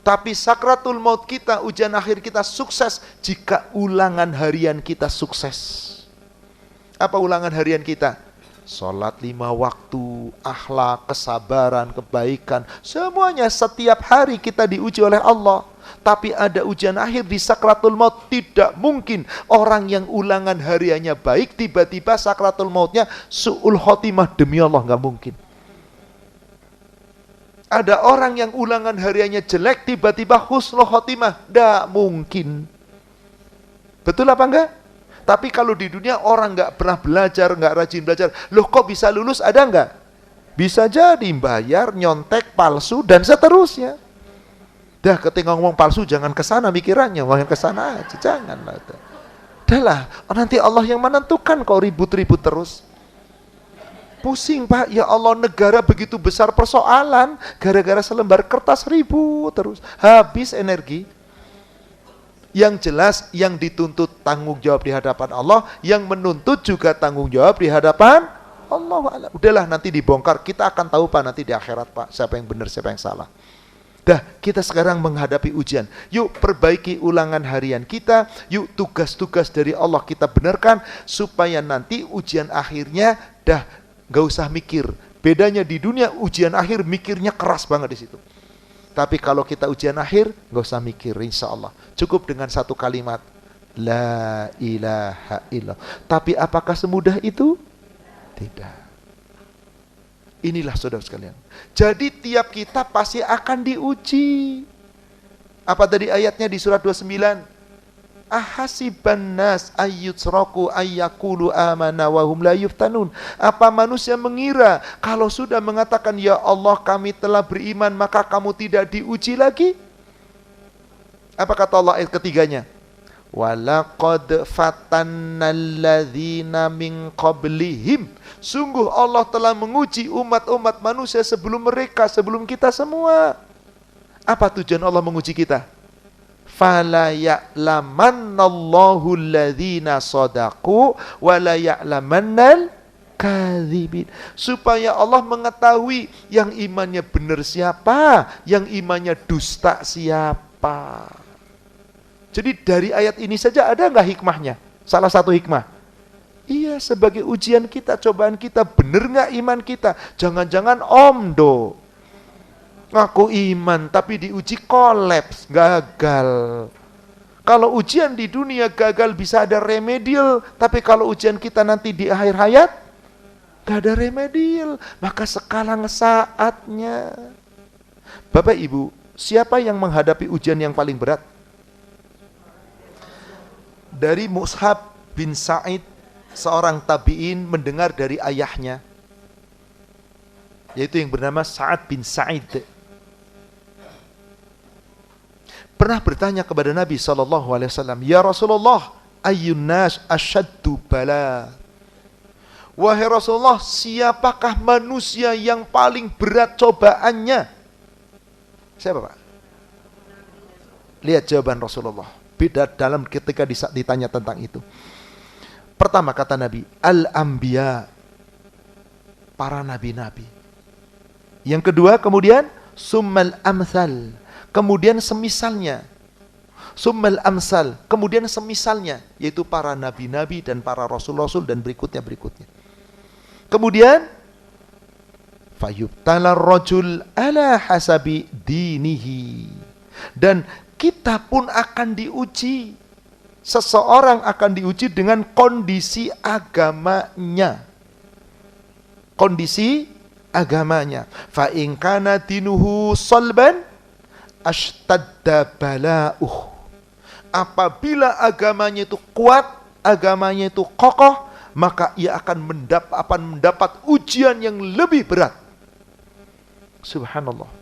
Tapi sakratul maut kita, ujian akhir kita sukses jika ulangan harian kita sukses. Apa ulangan harian kita? Sholat 5 waktu, akhlak, kesabaran, kebaikan, semuanya setiap hari kita diuji oleh Allah. Tapi ada ujian akhir di sakratul maut. Tidak mungkin orang yang ulangan hariannya baik, tiba-tiba sakratul mautnya su'ul khotimah, demi Allah gak mungkin. Ada orang yang ulangan hariannya jelek, tiba-tiba husnul khotimah, gak mungkin. Betul apa enggak? Tapi kalau di dunia orang nggak pernah belajar, nggak rajin belajar, loh kok bisa lulus, ada nggak? Bisa jadi bayar, nyontek, palsu, dan seterusnya. Dah ketika ngomong palsu jangan kesana mikirannya, jangan kesana aja, jangan lah. Dah lah, nanti Allah yang menentukan, kau ribut-ribut terus. Pusing Pak, ya Allah, negara begitu besar persoalan, gara-gara selembar kertas ribut terus, habis energi. Yang jelas yang dituntut tanggung jawab di hadapan Allah, yang menuntut juga tanggung jawab di hadapan Allah. Udahlah, nanti dibongkar, kita akan tahu Pak nanti di akhirat Pak, siapa yang benar, siapa yang salah. Dah, kita sekarang menghadapi ujian. Yuk perbaiki ulangan harian kita, yuk tugas-tugas dari Allah kita benarkan, supaya nanti ujian akhirnya dah gak usah mikir. Bedanya di dunia ujian akhir mikirnya keras banget di situ. Tapi kalau kita ujian akhir gak usah mikir, insya Allah. Cukup dengan satu kalimat, La ilaha illallah. Tapi apakah semudah itu? Tidak. Inilah saudara sekalian. Jadi tiap kita pasti akan diuji. Apa tadi ayatnya di surat 29? Ahasiban nas ayyutsraku ayyakulu amana wa hum la yuftanun. Apa manusia mengira kalau sudah mengatakan ya Allah kami telah beriman maka kamu tidak diuji lagi? Apa kata Allah ayat ketiganya? Walaqad fatannal ladzina min qablihim. Sungguh Allah telah menguji umat-umat manusia sebelum mereka, sebelum kita semua. Apa tujuan Allah menguji kita? Fala ya'lamannallahu alladzina shadaqu wa la ya'lamannal kadzibin. Supaya Allah mengetahui yang imannya benar siapa, yang imannya dusta siapa. Jadi dari ayat ini saja ada nggak hikmahnya? Salah satu hikmah. Iya, sebagai ujian kita, cobaan kita, benar nggak iman kita? Jangan-jangan omdo. Ngaku iman, tapi diuji kolaps, gagal. Kalau ujian di dunia gagal bisa ada remedial, tapi kalau ujian kita nanti di akhir hayat, gak ada remedial. Maka sekarang saatnya. Bapak Ibu, siapa yang menghadapi ujian yang paling berat? Dari Mus'hab bin Sa'id, seorang tabi'in mendengar dari ayahnya, yaitu yang bernama Sa'ad bin Sa'id. Pernah bertanya kepada Nabi SAW, Ya Rasulullah, ayyun nas asyaddu bala. Wahai Rasulullah, siapakah manusia yang paling berat cobaannya? Siapa Pak? Lihat jawaban Rasulullah. Beda dalam ketika ditanya tentang itu. Pertama kata Nabi, Al-Anbiya, para nabi-nabi. Yang kedua kemudian, Summal amsal, kemudian semisalnya. Summal amsal, kemudian semisalnya, yaitu para nabi-nabi dan para rasul-rasul dan berikutnya. Kemudian, fayubtala rajul ala hasabi dinihi. Dan kita pun akan diuji. Seseorang akan diuji dengan kondisi agamanya. Kondisi agamanya. Fa in kana dinuhu salban ashtadda bala'uh. Apabila agamanya itu kuat, agamanya itu kokoh, maka ia akan mendapat ujian yang lebih berat. Subhanallah.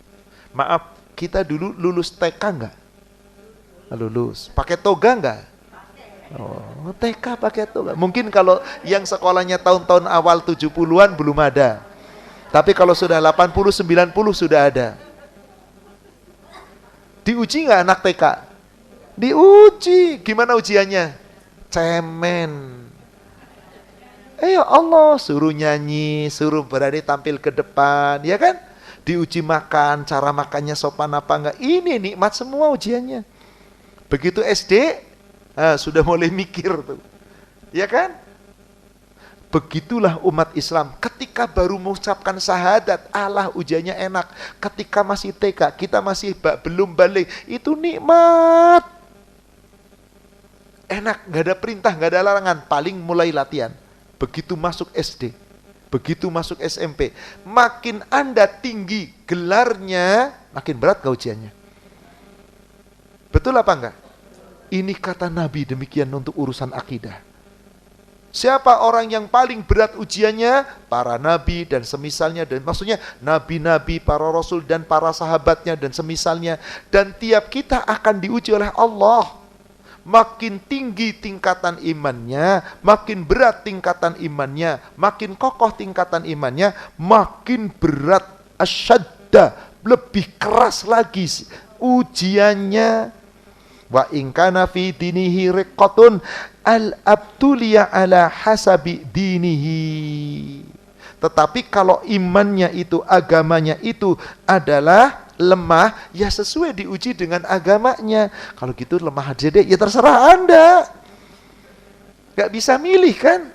Maaf, kita dulu lulus TK enggak? Lulus. Pakai toga enggak? Oh, TK pakai toga. Mungkin kalau yang sekolahnya tahun-tahun awal 70-an belum ada. Tapi kalau sudah 80, 90 sudah ada. Diuji enggak anak TK? Diuji. Gimana ujiannya? Cemen. Ya Allah, suruh nyanyi, suruh berani tampil ke depan, ya kan? Diuji makan, cara makannya sopan apa enggak. Ini nikmat semua ujiannya. Begitu SD, sudah mulai mikir tuh. Ya kan? Begitulah umat Islam. Ketika baru mengucapkan syahadat, Allah ujiannya enak. Ketika masih TK, kita masih belum balik, itu nikmat. Enak, gak ada perintah, gak ada larangan. Paling mulai latihan. Begitu masuk SD, begitu masuk SMP, makin Anda tinggi gelarnya, makin berat ke ujiannya. Betul apa enggak? Ini kata Nabi demikian untuk urusan akidah. Siapa orang yang paling berat ujiannya? Para nabi dan semisalnya, dan maksudnya nabi-nabi, para rasul dan para sahabatnya dan semisalnya. Dan tiap kita akan diuji oleh Allah. Makin tinggi tingkatan imannya, makin berat tingkatan imannya, makin kokoh tingkatan imannya, makin berat, asyadda, lebih keras lagi ujiannya. Wa in kana fi dinihi riqqatun al-abtuliya ala hasabi dinihi. Tetapi kalau imannya itu, agamanya itu adalah lemah, ya sesuai diuji dengan agamanya. Kalau gitu lemah aja deh, ya terserah Anda. Gak bisa milih kan?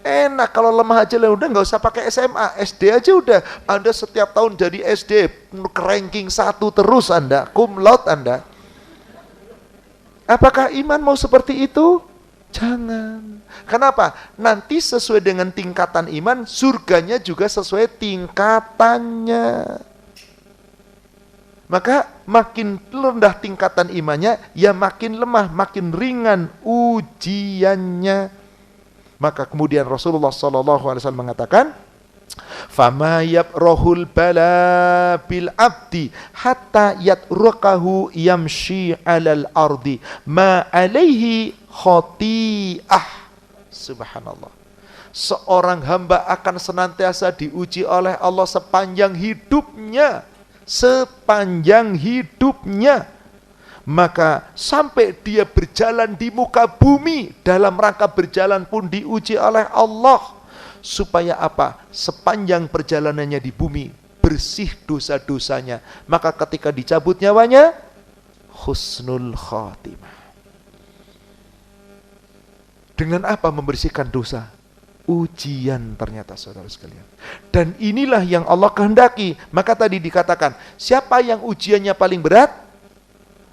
Enak kalau lemah aja lah, udah gak usah pakai SMA, SD aja udah. Anda setiap tahun jadi SD, ranking 1 terus Anda, cum laude Anda. Apakah iman mau seperti itu? Jangan. Kenapa? Nanti sesuai dengan tingkatan iman, surganya juga sesuai tingkatannya. Maka makin rendah tingkatan imannya, ya makin lemah, makin ringan ujiannya. Maka kemudian Rasulullah SAW mengatakan, fama yabrahul bala bil abdi hatta yatrakahu yamshi alal ardi ma alaihi khati'ah. Subhanallah. Seorang hamba akan senantiasa diuji oleh Allah sepanjang hidupnya. Sepanjang hidupnya. Maka sampai dia berjalan di muka bumi, dalam rangka berjalan pun diuji oleh Allah. Supaya apa? Sepanjang perjalanannya di bumi bersih dosa-dosanya. Maka ketika dicabut nyawanya, husnul khatimah. Dengan apa membersihkan dosa? Ujian ternyata saudara sekalian. Dan inilah yang Allah kehendaki. Maka tadi dikatakan, siapa yang ujiannya paling berat?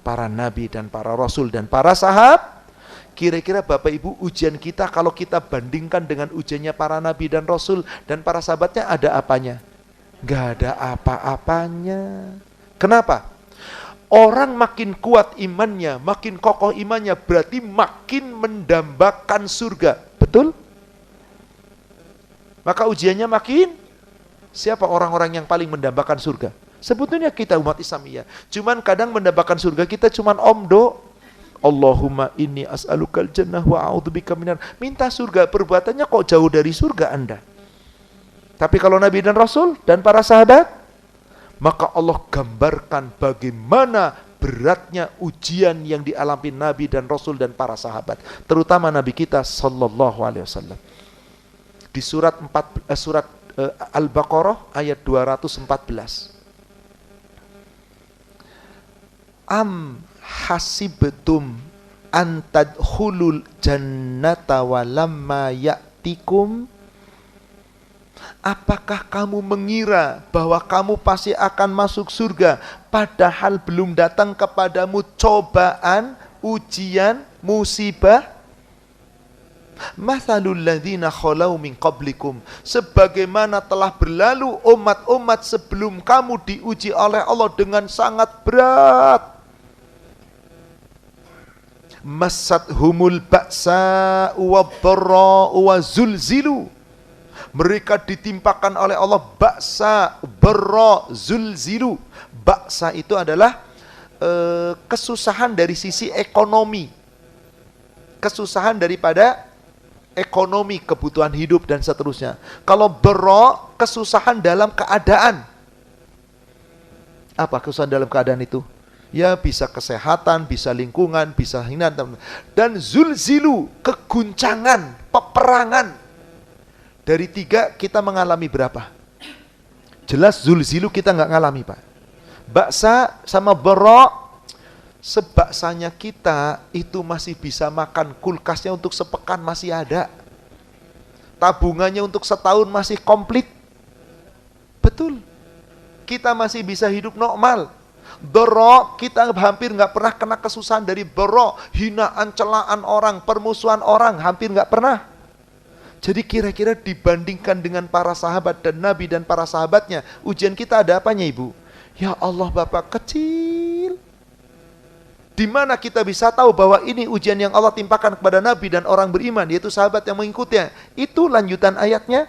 Para nabi dan para rasul dan para sahabat. Kira-kira Bapak Ibu, ujian kita kalau kita bandingkan dengan ujiannya para nabi dan rasul dan para sahabatnya, ada apanya? Gak ada apa-apanya. Kenapa? Orang makin kuat imannya, makin kokoh imannya, berarti makin mendambakan surga. Betul? Maka ujiannya makin, siapa orang-orang yang paling mendambakan surga? Sebetulnya kita umat Islamiyah. Cuman kadang mendambakan surga kita cuman omdo. Allahumma inni as'alukal jannah wa a'udzubika minar. Minta surga, perbuatannya kok jauh dari surga Anda. Tapi kalau Nabi dan Rasul dan para sahabat, maka Allah gambarkan bagaimana beratnya ujian yang dialami Nabi dan Rasul dan para sahabat, terutama Nabi kita sallallahu alaihi wasallam. Di surat Al-Baqarah ayat 214. Am hasibtum antadkhulul jannata walamma ya'tikum. Apakah kamu mengira bahwa kamu pasti akan masuk surga padahal belum datang kepadamu cobaan, ujian, musibah? Mathalul ladzina khalau min qablikum, sebagaimana telah berlalu umat-umat sebelum kamu diuji oleh Allah dengan sangat berat. Masathumul ba'sa wad-dharra wa zulzilu. Mereka ditimpakan oleh Allah ba'sa, dharra, zulzilu. Ba'sa itu adalah kesusahan dari sisi ekonomi. Kesusahan daripada ekonomi, kebutuhan hidup dan seterusnya. Kalau dharra, kesusahan dalam keadaan. Apa kesusahan dalam keadaan itu? Ya bisa kesehatan, bisa lingkungan, bisa hina. Dan zulzilu, keguncangan, peperangan. Dari 3 kita mengalami berapa? Jelas zulzilu kita nggak ngalami Pak. Baksa sama dharra, sebaksanya kita itu masih bisa makan, kulkasnya untuk sepekan masih ada. Tabungannya untuk setahun masih komplit. Betul. Kita masih bisa hidup normal. Dharra, kita hampir nggak pernah kena kesusahan dari dharra, hinaan, celaan orang, permusuhan orang, hampir nggak pernah. Jadi kira-kira dibandingkan dengan para sahabat dan Nabi dan para sahabatnya, ujian kita ada apanya Ibu? Ya Allah Bapak, kecil. Di mana kita bisa tahu bahwa ini ujian yang Allah timpakan kepada Nabi dan orang beriman, yaitu sahabat yang mengikutinya. Itu lanjutan ayatnya.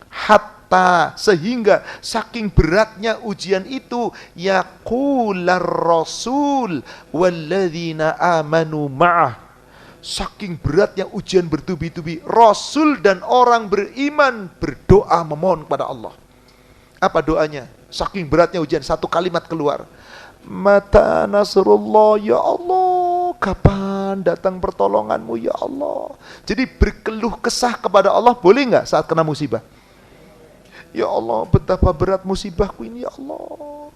Hatta, sehingga saking beratnya ujian itu, yaqular rasul walladzina amanu ma'ah. Saking beratnya ujian bertubi-tubi, Rasul dan orang beriman berdoa memohon kepada Allah. Apa doanya? Saking beratnya ujian, satu kalimat keluar. Mata nasrullah, ya Allah, kapan datang pertolonganmu ya Allah. Jadi berkeluh kesah kepada Allah boleh nggak saat kena musibah? Ya Allah, betapa berat musibahku ini ya Allah.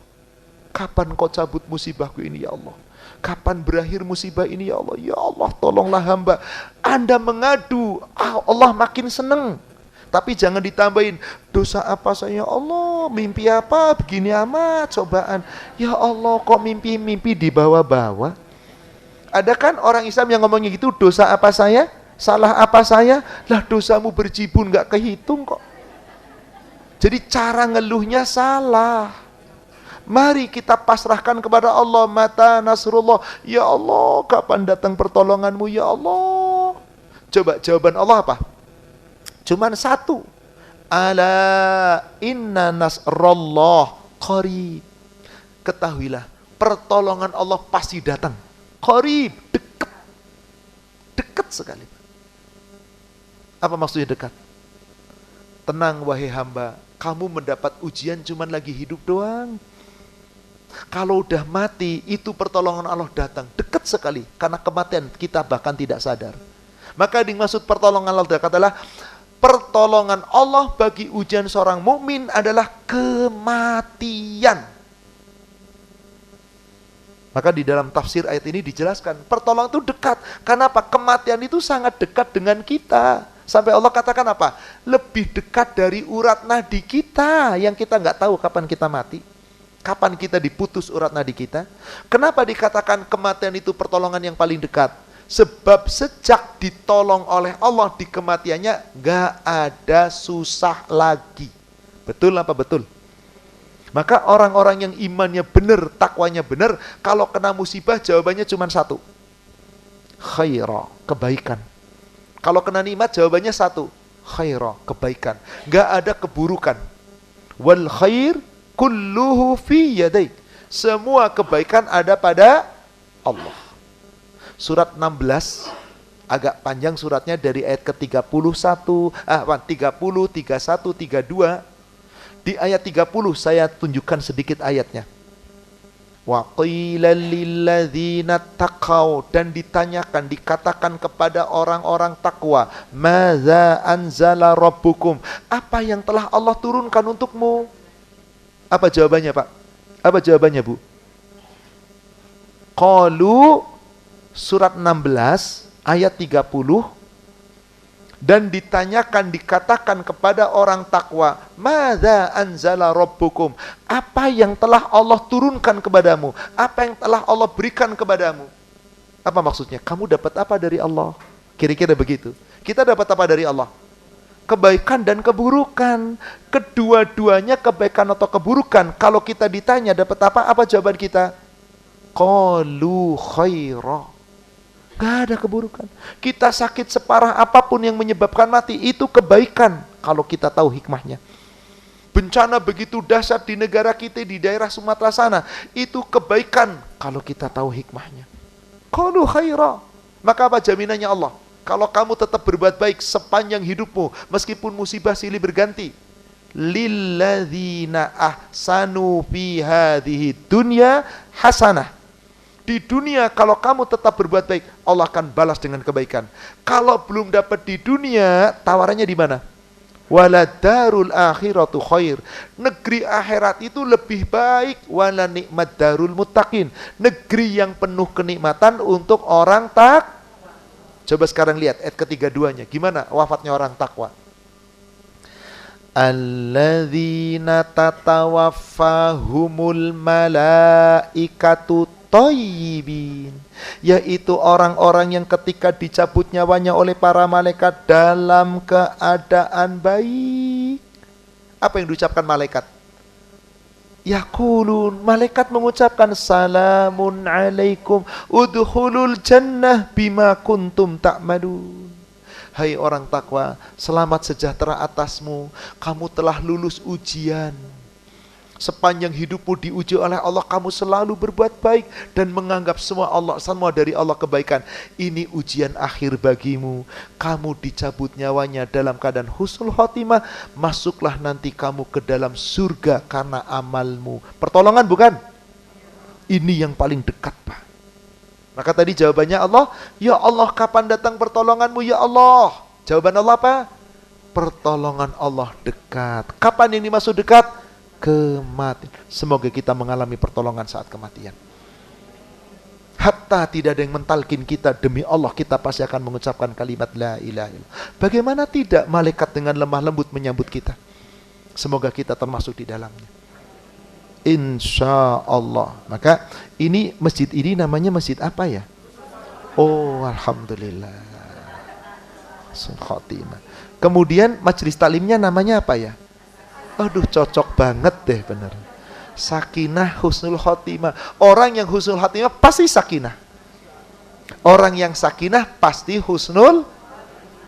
Kapan kau cabut musibahku ini ya Allah? Kapan berakhir musibah ini ya Allah? Ya Allah, tolonglah hamba. Anda mengadu, Allah makin seneng. Tapi jangan ditambahin, dosa apa saya ya Allah? Mimpi apa? Begini amat cobaan. Ya Allah, kok mimpi-mimpi dibawa-bawa? Ada kan orang Islam yang ngomongnya gitu, dosa apa saya? Salah apa saya? Lah dosamu berjibun gak kehitung kok. Jadi cara ngeluhnya salah. Mari kita pasrahkan kepada Allah. Mata nasrullah, ya Allah, kapan datang pertolonganmu ya Allah? Coba jawaban Allah apa? Cuman satu. Ala inna nasrullah qarib. Ketahuilah, pertolongan Allah pasti datang. Qarib, dekat. Dekat sekali. Apa maksudnya dekat? Tenang wahai hamba, kamu mendapat ujian cuman lagi hidup doang. Kalau udah mati, itu pertolongan Allah datang dekat sekali, karena kematian kita bahkan tidak sadar. Maka dimaksud pertolongan Allah adalah pertolongan Allah bagi ujian seorang mukmin adalah kematian. Maka di dalam tafsir ayat ini dijelaskan pertolongan itu dekat. Kenapa? Kematian itu sangat dekat dengan kita. Sampai Allah katakan apa? Lebih dekat dari urat nadi kita yang kita nggak tahu kapan kita mati. Kapan kita diputus urat nadi kita? Kenapa dikatakan kematian itu pertolongan yang paling dekat? Sebab sejak ditolong oleh Allah di kematiannya, gak ada susah lagi. Betul apa betul? Maka orang-orang yang imannya benar, takwanya benar, kalau kena musibah jawabannya cuma satu. Khaira, kebaikan. Kalau kena nikmat jawabannya satu. Khaira, kebaikan. Gak ada keburukan. Wal khair kulluhu fi yadaik. Semua kebaikan ada pada Allah. Surat 16 agak panjang suratnya dari ayat ke-31, 30, 31, 32. Di ayat 30 saya tunjukkan sedikit ayatnya. Wa qila lil ladzina taqaw, dan ditanyakan, dikatakan kepada orang-orang takwa, madza anzala rabbukum, apa yang telah Allah turunkan untukmu? Apa jawabannya, Pak? Apa jawabannya, Bu? Qalu, surat 16 ayat 30, dan ditanyakan, dikatakan kepada orang takwa, madza anzala rabbukum, apa yang telah Allah turunkan kepadamu, apa yang telah Allah berikan kepadamu. Apa maksudnya? Kamu dapat apa dari Allah? Kira-kira begitu. Kita dapat apa dari Allah? Kebaikan dan keburukan. Kedua-duanya kebaikan atau keburukan. Kalau kita ditanya dapat apa? Apa jawaban kita? Qalu khaira. Gak ada keburukan. Kita sakit separah apapun yang menyebabkan mati, itu kebaikan kalau kita tahu hikmahnya. Bencana begitu dahsyat di negara kita, di daerah Sumatera sana, itu kebaikan kalau kita tahu hikmahnya. Qalu khaira. Maka apa jaminannya Allah? Kalau kamu tetap berbuat baik sepanjang hidupmu, meskipun musibah silih berganti, lilladzina ahsanu fi hadhihi dunya hasanah. Di dunia kalau kamu tetap berbuat baik, Allah akan balas dengan kebaikan. Kalau belum dapat di dunia, tawarannya di mana? Waladarul akhiratu khair. Negeri akhirat itu lebih baik. Wala nikmat darul muttaqin. Negeri yang penuh kenikmatan untuk orang tak. Coba sekarang lihat ayat ke-32-nya. Gimana wafatnya orang takwa? Alladzina tatawaffahumul malaikatu thayyibin, yaitu orang-orang yang ketika dicabut nyawanya oleh para malaikat dalam keadaan baik. Apa yang diucapkan malaikat? Yaqulun, malaikat mengucapkan salamun alaikum udkhulul jannah bima kuntum ta'malun. Hai orang takwa, selamat sejahtera atasmu, kamu telah lulus ujian. Sepanjang hidupmu diuji oleh Allah, kamu selalu berbuat baik dan menganggap semua dari Allah kebaikan. Ini ujian akhir bagimu. Kamu dicabut nyawanya dalam keadaan husnul khotimah. Masuklah nanti kamu ke dalam surga karena amalmu. Pertolongan bukan? Ini yang paling dekat, Pak. Maka tadi jawabannya Allah, ya Allah kapan datang pertolonganmu ya Allah? Jawaban Allah apa? Pertolongan Allah dekat. Kapan ini masuk dekat? Kematian. Semoga kita mengalami pertolongan saat kematian. Hatta tidak ada yang mentalkin kita, demi Allah kita pasti akan mengucapkan kalimat la ilaha illallah. Bagaimana tidak malaikat dengan lemah lembut menyambut kita? Semoga kita termasuk di dalamnya. Insya Allah. Maka ini masjid ini namanya masjid apa ya? Oh, alhamdulillah. Khotimah. Kemudian majelis taklimnya namanya apa ya? Aduh, cocok banget deh, bener. Sakinah husnul khotimah. Orang yang husnul khotimah pasti sakinah. Orang yang sakinah pasti husnul.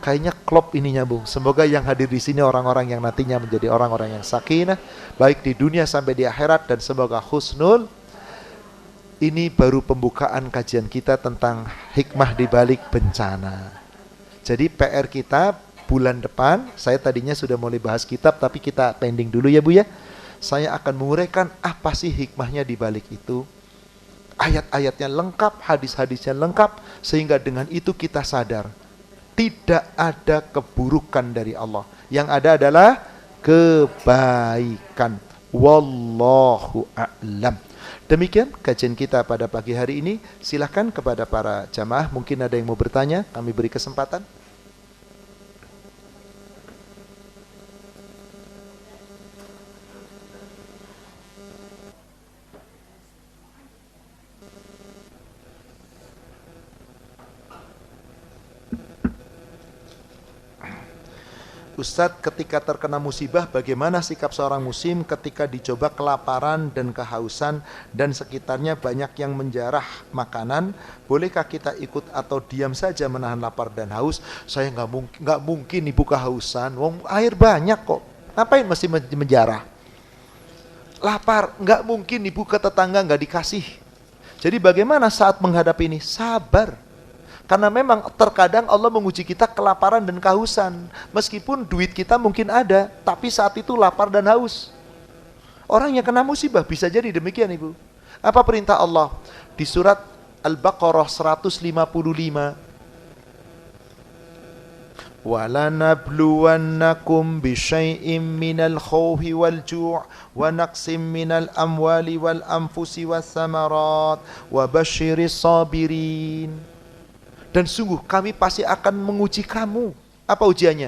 Kayaknya klop ini nyambung. Semoga yang hadir di sini orang-orang yang nantinya menjadi orang-orang yang sakinah, baik di dunia sampai di akhirat, dan semoga husnul. Ini baru pembukaan kajian kita tentang hikmah di balik bencana. Jadi PR kita bulan depan, saya tadinya sudah mulai bahas kitab, tapi kita pending dulu ya Bu ya. Saya akan menguraikan apa sih hikmahnya di balik itu. Ayat-ayatnya lengkap, hadis-hadisnya lengkap, sehingga dengan itu kita sadar tidak ada keburukan dari Allah. Yang ada adalah kebaikan. Wallahu a'lam. Demikian kajian kita pada pagi hari ini. Silakan kepada para jamaah, mungkin ada yang mau bertanya, kami beri kesempatan. Ustadz, ketika terkena musibah, bagaimana sikap seorang muslim ketika dicoba kelaparan dan kehausan dan sekitarnya banyak yang menjarah makanan? Bolehkah kita ikut atau diam saja menahan lapar dan haus? Saya nggak mungkin ibu kehausan, wong air banyak kok. Ngapain mesti menjarah? Lapar, nggak mungkin ibu ke tetangga nggak dikasih. Jadi bagaimana saat menghadapi ini? Sabar. Karena memang terkadang Allah menguji kita kelaparan dan kehausan. Meskipun duit kita mungkin ada, tapi saat itu lapar dan haus. Orang yang kena musibah bisa jadi demikian Ibu. Apa perintah Allah? Di surat Al-Baqarah 155. وَلَنَبْلُوَنَّكُمْ بِشَيْءٍ مِّنَ الْخَوْفِ وَالْجُوعِ وَنَقْصٍ مِّنَ الْأَمْوَالِ وَالْأَنفُسِ وَالثَّمَرَاتِ وَبَشِّرِ الصَّابِرِينَ. Dan sungguh kami pasti akan menguji kamu. Apa ujiannya?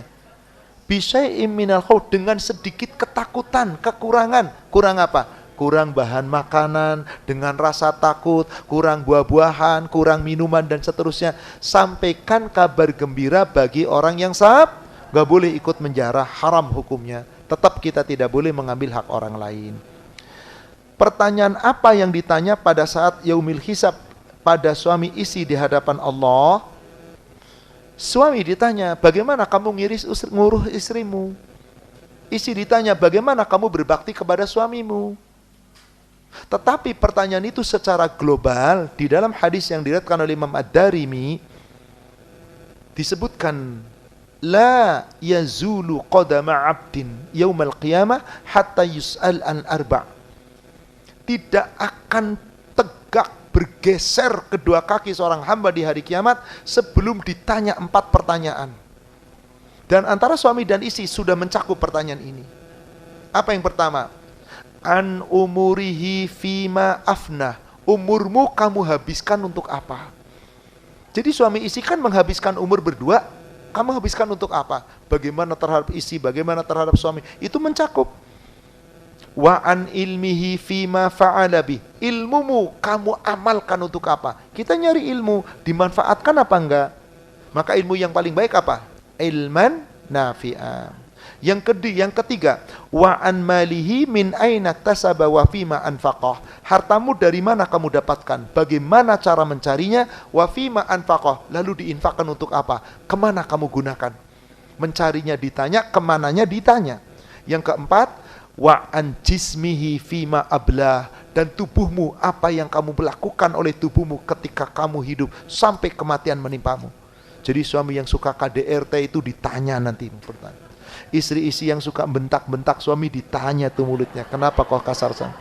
Bisyai'im minal khauf, dengan sedikit ketakutan, kekurangan. Kurang apa? Kurang bahan makanan, dengan rasa takut, kurang buah-buahan, kurang minuman dan seterusnya. Sampaikan kabar gembira bagi orang yang sabar. Gak boleh ikut menjarah, haram hukumnya. Tetap kita tidak boleh mengambil hak orang lain. Pertanyaan apa yang ditanya pada saat yaumil hisab pada suami istri di hadapan Allah? Suami ditanya, bagaimana kamu nguruh istrimu? Istri ditanya, bagaimana kamu berbakti kepada suamimu? Tetapi pertanyaan itu secara global di dalam hadis yang diriwayatkan oleh Imam Ad-Darimi disebutkan, la yazulu qadama 'abdin yaumal qiyamah hatta yus'al an arba'. Tidak akan tegak bergeser kedua kaki seorang hamba di hari kiamat sebelum ditanya 4 pertanyaan. Dan antara suami dan istri sudah mencakup pertanyaan ini. Apa yang pertama? An umurihi fima afna. Umurmu kamu habiskan untuk apa? Jadi suami istri kan menghabiskan umur berdua. Kamu habiskan untuk apa? Bagaimana terhadap istri, bagaimana terhadap suami, itu mencakup. Wa an ilmihi fima fa'ala bi. Ilmumu kamu amalkan untuk apa? Kita nyari ilmu, dimanfaatkan apa enggak? Maka ilmu yang paling baik apa? Ilman nafi'ah. Yang ketiga, wa an malihi min aina tasaba wa fima anfaqah. Hartamu dari mana kamu dapatkan? Bagaimana cara mencarinya? Wa fima anfaqah. Lalu diinfakkan untuk apa? Kemana kamu gunakan? Mencarinya ditanya, kemananya ditanya. Yang keempat, wa an jismihi fima ablah. Dan tubuhmu, apa yang kamu lakukan oleh tubuhmu ketika kamu hidup sampai kematian menimpamu. Jadi suami yang suka KDRT itu ditanya nanti. Istri-istri yang suka bentak-bentak suami ditanya tuh mulutnya, kenapa kok kasar sama?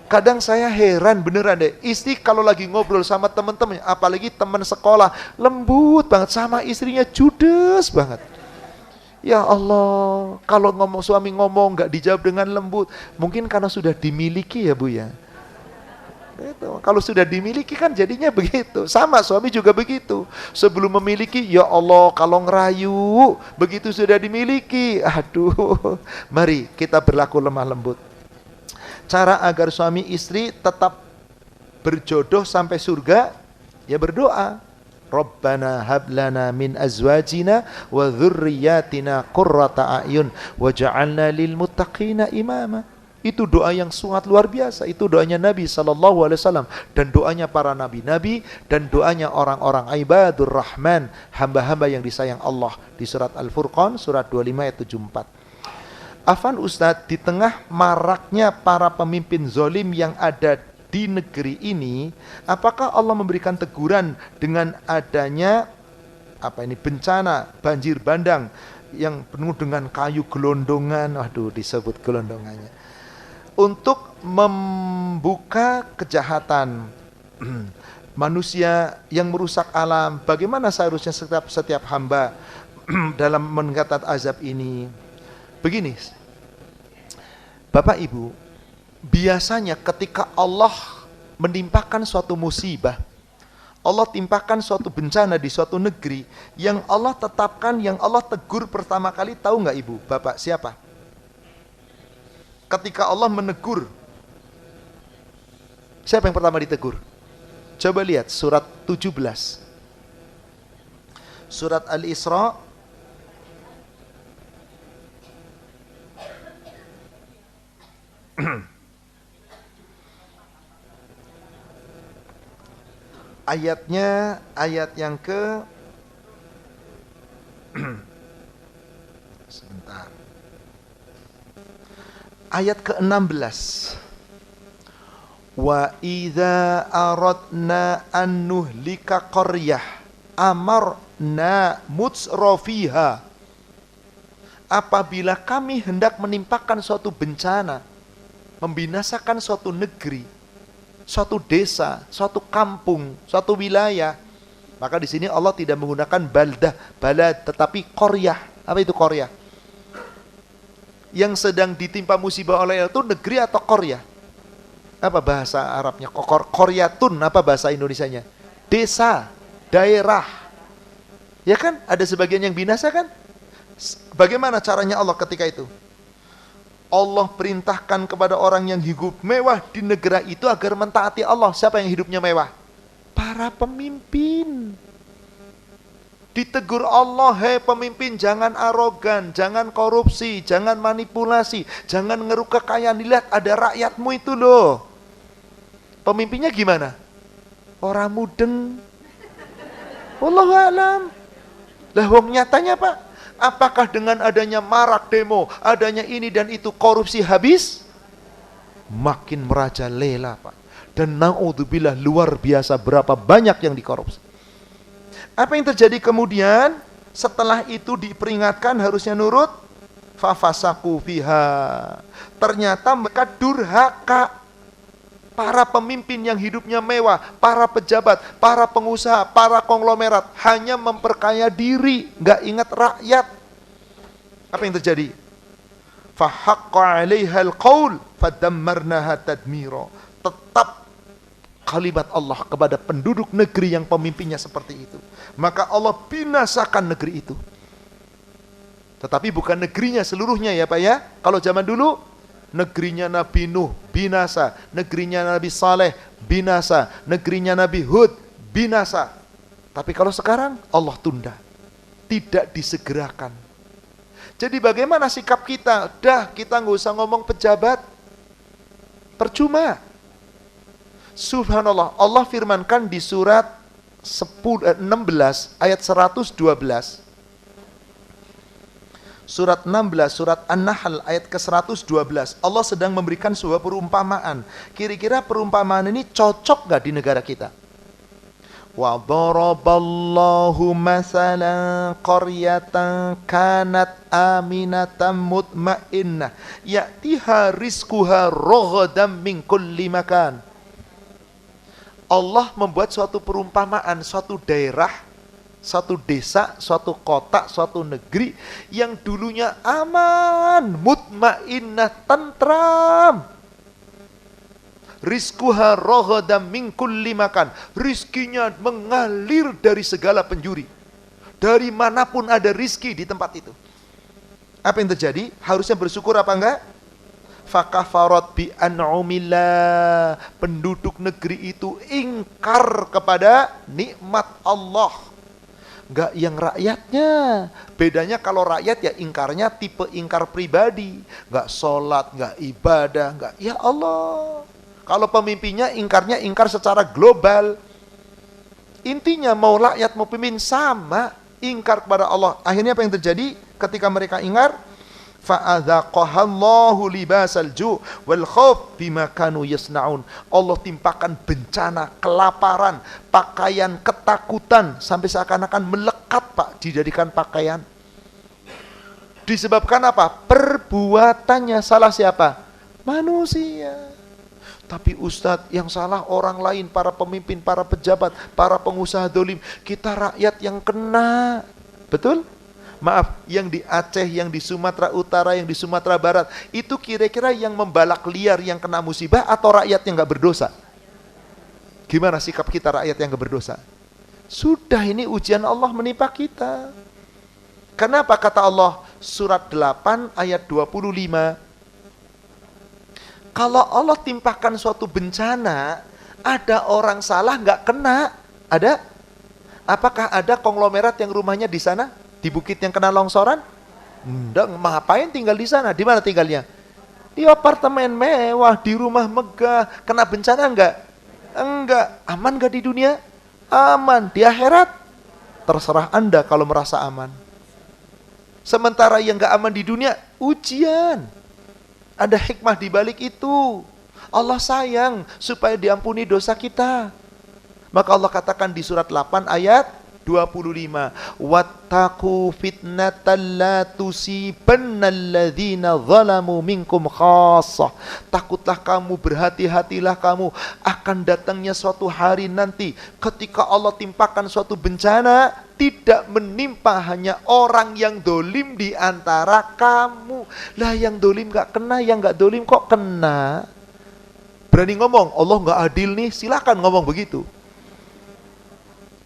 Kadang saya heran beneran deh, istri kalau lagi ngobrol sama teman-teman, apalagi teman sekolah, lembut banget, sama istrinya judes banget. Ya Allah, kalau suami ngomong nggak dijawab dengan lembut, mungkin karena sudah dimiliki ya Bu ya. Itu. Kalau sudah dimiliki kan jadinya begitu. Sama suami juga begitu. Sebelum memiliki, ya Allah kalau ngerayu, begitu sudah dimiliki, aduh. Mari kita berlaku lemah lembut. Cara agar suami istri tetap berjodoh sampai surga, ya berdoa. Rabbana hablana min azwajina wa dhurriyyatina qurrata a'yun waj'alna lil muttaqina imama. Itu doa yang sangat luar biasa. Itu doanya Nabi SAW dan doanya para nabi-nabi dan doanya orang-orang ibadur rahman, hamba-hamba yang disayang Allah di surat Al-Furqan surat 25 ayat 74. Afan Ustadz, di tengah maraknya para pemimpin zalim yang ada di negeri ini, apakah Allah memberikan teguran dengan adanya bencana banjir bandang yang penuh dengan kayu gelondongan, disebut gelondongannya, untuk membuka kejahatan manusia yang merusak alam? Bagaimana seharusnya setiap hamba dalam menghadapi azab ini? Begini, Bapak Ibu, biasanya ketika Allah menimpakan suatu musibah, Allah timpakan suatu bencana di suatu negeri, yang Allah tetapkan, yang Allah tegur pertama kali, tahu nggak Ibu, Bapak, siapa? Ketika Allah menegur, siapa yang pertama ditegur? Coba lihat surat 17. Surat Al-Isra ayatnya, ayat yang ke sebentar, ayat ke-16. Wa idza aradna an nuhlika qaryah amarna mutsrafiha. Apabila kami hendak menimpakan suatu bencana, membinasakan suatu negeri, suatu desa, suatu kampung, suatu wilayah, maka di sini Allah tidak menggunakan balad, tetapi qaryah. Apa itu qaryah? Yang sedang ditimpa musibah oleh Allah itu negeri atau qaryah? Apa bahasa Arabnya? Qaryatun, apa bahasa Indonesianya? Desa, daerah. Ya kan? Ada sebagian yang binasa kan? Bagaimana caranya Allah ketika itu? Allah perintahkan kepada orang yang hidup mewah di negara itu agar mentaati Allah. Siapa yang hidupnya mewah? Para pemimpin. Ditegur Allah, hei pemimpin, jangan arogan, jangan korupsi, jangan manipulasi, jangan ngeruk kekayaan. Lihat ada rakyatmu itu loh. Pemimpinnya gimana? Orang mudeng. Wallahu a'lam. Lah wong nyatanya Pak, apakah dengan adanya marak demo, adanya ini dan itu, korupsi habis? Makin merajalela Pak. Dan na'udzubillah, luar biasa berapa banyak yang dikorupsi. Apa yang terjadi kemudian? Setelah itu diperingatkan harusnya nurut. Fafasaku fiha. Ternyata mereka durhaka. Para pemimpin yang hidupnya mewah, para pejabat, para pengusaha, para konglomerat hanya memperkaya diri, nggak ingat rakyat. Apa yang terjadi? Fahaqqa 'alaihal qaul fadammarnaha tadmira. Tetap kalimat Allah kepada penduduk negeri yang pemimpinnya seperti itu. Maka Allah binasakan negeri itu. Tetapi bukan negerinya seluruhnya ya Pak ya. Kalau zaman dulu, negerinya Nabi Nuh binasa, negerinya Nabi Saleh binasa, negerinya Nabi Hud binasa. Tapi kalau sekarang Allah tunda, tidak disegerakan. Jadi bagaimana sikap kita? Dah, kita nggak usah ngomong pejabat. Percuma. Subhanallah, Allah firmankan di surat 16 ayat 112. Surat 16, surat An-Nahl ayat ke-112. Allah sedang memberikan sebuah perumpamaan. Kira-kira perumpamaan ini cocok gak di negara kita? Wa daraballahu masalan qaryatan kanat aminatan mutmainnah ya'tiha rizquha raghadan min kulli makan. Allah membuat suatu perumpamaan, suatu daerah, suatu desa, suatu kota, suatu negeri yang dulunya aman, mutmainnah, tentram. Rizquha raghadan min kulli makan. Rizkinya mengalir dari segala penjuri. Dari manapun ada rizki di tempat itu. Apa yang terjadi? Harusnya bersyukur apa enggak? Fakafarat bi an'umillah. Penduduk negeri itu ingkar kepada nikmat Allah. Enggak yang rakyatnya. Bedanya kalau rakyat ya ingkarnya tipe ingkar pribadi. Enggak sholat, enggak ibadah, enggak ya Allah. Kalau pemimpinnya ingkarnya ingkar secara global. Intinya mau rakyat mau pemimpin sama, ingkar kepada Allah. Akhirnya apa yang terjadi ketika mereka ingkar? Fa'adzaqahallahu libasal ju' wal khauf bima kanu yasnaun. Allah timpakan bencana, kelaparan, pakaian ketakutan sampai seakan-akan melekat, Pak, dijadikan pakaian. Disebabkan apa? Perbuatannya. Salah siapa? Manusia. Tapi Ustadz, yang salah orang lain, para pemimpin, para pejabat, para pengusaha dolim. Kita rakyat yang kena. Betul? Maaf, yang di Aceh, yang di Sumatera Utara, yang di Sumatera Barat, itu kira-kira yang membalak liar yang kena musibah atau rakyat yang gak berdosa? Gimana sikap kita rakyat yang gak berdosa? Sudah, ini ujian Allah menimpa kita. Kenapa kata Allah? Surat 8 ayat 25. Kalau Allah timpakan suatu bencana, ada orang salah nggak kena, ada? Apakah ada konglomerat yang rumahnya di sana, di bukit yang kena longsoran? Enggak, ngapain tinggal di sana? Di mana tinggalnya? Di apartemen mewah, di rumah megah. Kena bencana enggak? Enggak. Aman nggak di dunia? Aman. Di akhirat? Terserah Anda kalau merasa aman. Sementara yang nggak aman di dunia, ujian. Ada hikmah di balik itu. Allah sayang supaya diampuni dosa kita. Maka Allah katakan di surat 8 ayat 25, wattaqu fitnatan la tusibannalladzina zalamu minkum khassah. Takutlah kamu, berhati-hatilah kamu akan datangnya suatu hari nanti ketika Allah timpakan suatu bencana, tidak menimpa hanya orang yang dolim di antara kamu. Lah yang dolim gak kena, yang gak dolim kok kena? Berani ngomong, Allah gak adil nih, silakan ngomong begitu.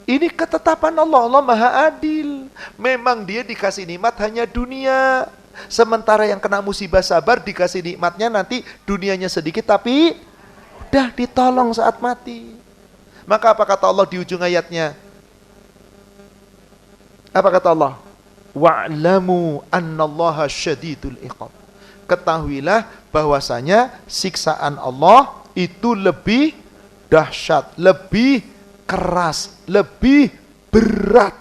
Ini ketetapan Allah, Allah maha adil. Memang dia dikasih nikmat hanya dunia. Sementara yang kena musibah sabar dikasih nikmatnya nanti dunianya sedikit tapi udah ditolong saat mati. Maka apa kata Allah di ujung ayatnya? Apa kata Allah? Wa'lamu annallaha syadidul iqab. Ketahuilah bahwasanya siksaan Allah itu lebih dahsyat, lebih keras, lebih berat.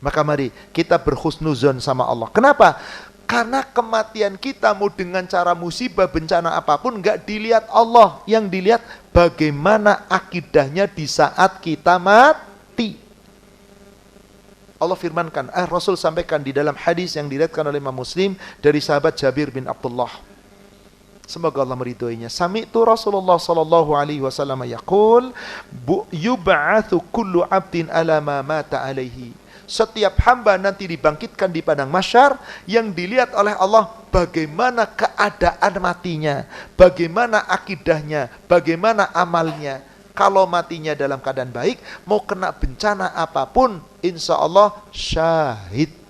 Maka mari kita berhusnuzon sama Allah. Kenapa? Karena kematian kita mau dengan cara musibah, bencana apapun gak dilihat Allah. Yang dilihat bagaimana akidahnya di saat kita mati. Allah firmankan, Rasul sampaikan di dalam hadis yang diriwayatkan oleh Imam Muslim dari sahabat Jabir bin Abdullah. Semoga Allah meridhoinya. Sami'tu Rasulullah sallallahu alaihi wasallam yaqul, yub'atsu kullu 'abdin ala ma mata alaihi. Setiap hamba nanti dibangkitkan di padang mahsyar yang dilihat oleh Allah bagaimana keadaan matinya, bagaimana akidahnya, bagaimana amalnya. Kalau matinya dalam keadaan baik, mau kena bencana apapun, insya Allah syahid.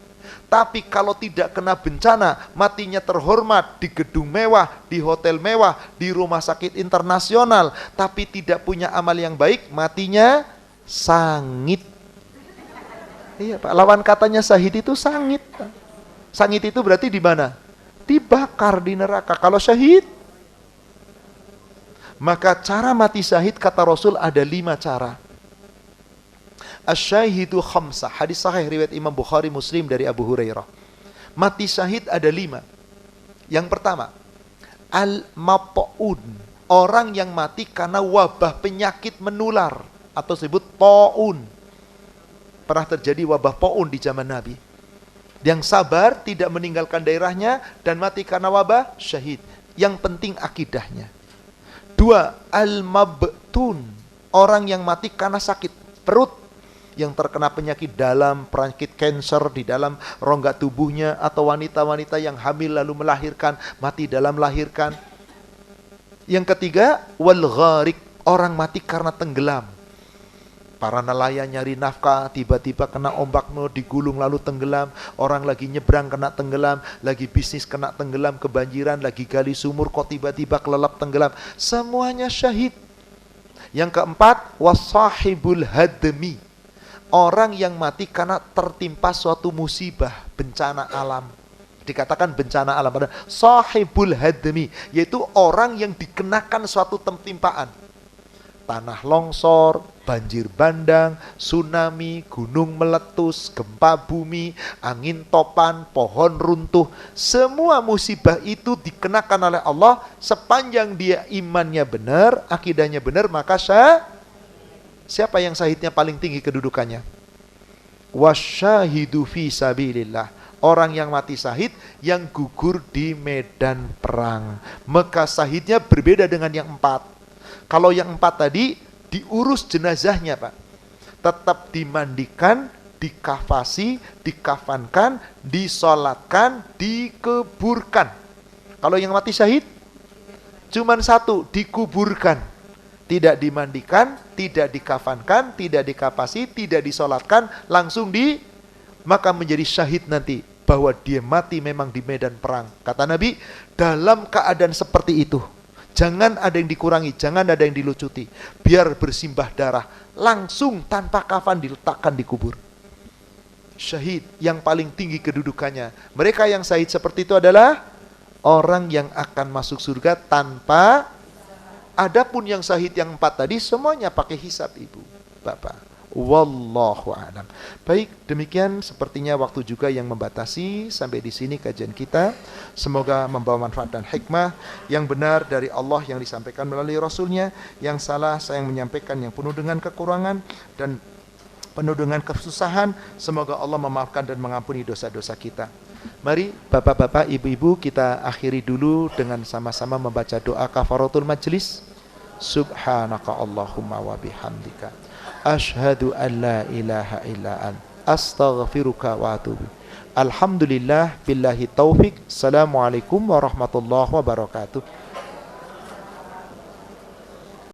Tapi kalau tidak kena bencana, matinya terhormat di gedung mewah, di hotel mewah, di rumah sakit internasional, tapi tidak punya amal yang baik, matinya sangit. Iya Pak, lawan katanya syahid itu sangit. Sangit itu berarti di mana? Dibakar di neraka. Kalau syahid, maka cara mati syahid kata Rasul ada 5 cara. Asy-syahidu khamsah. Hadis sahih riwayat Imam Bukhari Muslim dari Abu Hurairah. Mati syahid ada 5. Yang pertama, al-mat'un. Orang yang mati karena wabah penyakit menular atau disebut ta'un. Pernah terjadi wabah ta'un di zaman Nabi. Yang sabar tidak meninggalkan daerahnya dan mati karena wabah, syahid. Yang penting akidahnya. 2, al-mabtun. Orang yang mati karena sakit perut, yang terkena penyakit dalam, penyakit kanker di dalam rongga tubuhnya, atau wanita-wanita yang hamil lalu melahirkan, mati dalam melahirkan. Yang ketiga, wal gharik, orang mati karena tenggelam. Para nelayan nyari nafkah, tiba-tiba kena ombak digulung lalu tenggelam. Orang lagi nyebrang kena tenggelam, lagi bisnis kena tenggelam, kebanjiran, lagi gali sumur kok tiba-tiba kelelap tenggelam. Semuanya syahid. Yang keempat, wasahibul hadmi. Orang yang mati karena tertimpa suatu musibah, bencana alam. Dikatakan bencana alam, pada sahibul hadmi, yaitu orang yang dikenakan suatu tempaan. Tanah longsor, banjir bandang, tsunami, gunung meletus, gempa bumi, angin topan, pohon runtuh. Semua musibah itu dikenakan oleh Allah sepanjang dia imannya benar, akidahnya benar, maka siapa yang syahidnya paling tinggi kedudukannya? Wasyahidu fi sabilillah. Orang yang mati syahid yang gugur di medan perang. Maka syahidnya berbeda dengan yang 4. Kalau yang 4 tadi diurus jenazahnya, Pak. Tetap dimandikan, dikafasi, dikafankan, disolatkan, dikuburkan. Kalau yang mati syahid cuman 1, dikuburkan. Tidak dimandikan, tidak dikafankan, tidak dikafasi, tidak disolatkan, langsung maka menjadi syahid nanti, bahwa dia mati memang di medan perang. Kata Nabi, dalam keadaan seperti itu, jangan ada yang dikurangi, jangan ada yang dilucuti. Biar bersimbah darah, langsung tanpa kafan diletakkan di kubur. Syahid yang paling tinggi kedudukannya. Mereka yang syahid seperti itu adalah orang yang akan masuk surga tanpa. Adapun yang syahid yang 4 tadi, semuanya pakai hisab, Ibu, Bapak. Wallahu a'lam. Baik, demikian sepertinya waktu juga yang membatasi. Sampai di sini kajian kita. Semoga membawa manfaat dan hikmah. Yang benar dari Allah yang disampaikan melalui Rasulnya. Yang salah saya yang menyampaikan yang penuh dengan kekurangan dan penuh dengan kesusahan. Semoga Allah memaafkan dan mengampuni dosa-dosa kita. Mari bapak-bapak, ibu-ibu, kita akhiri dulu dengan sama-sama membaca doa kafaratul majlis. Subhanaka Allahumma wa bihamdika, asyhadu an la ilaha illa anta, astaghfiruka wa atubu. Alhamdulillah billahi taufik. Assalamualaikum warahmatullahi wabarakatuh.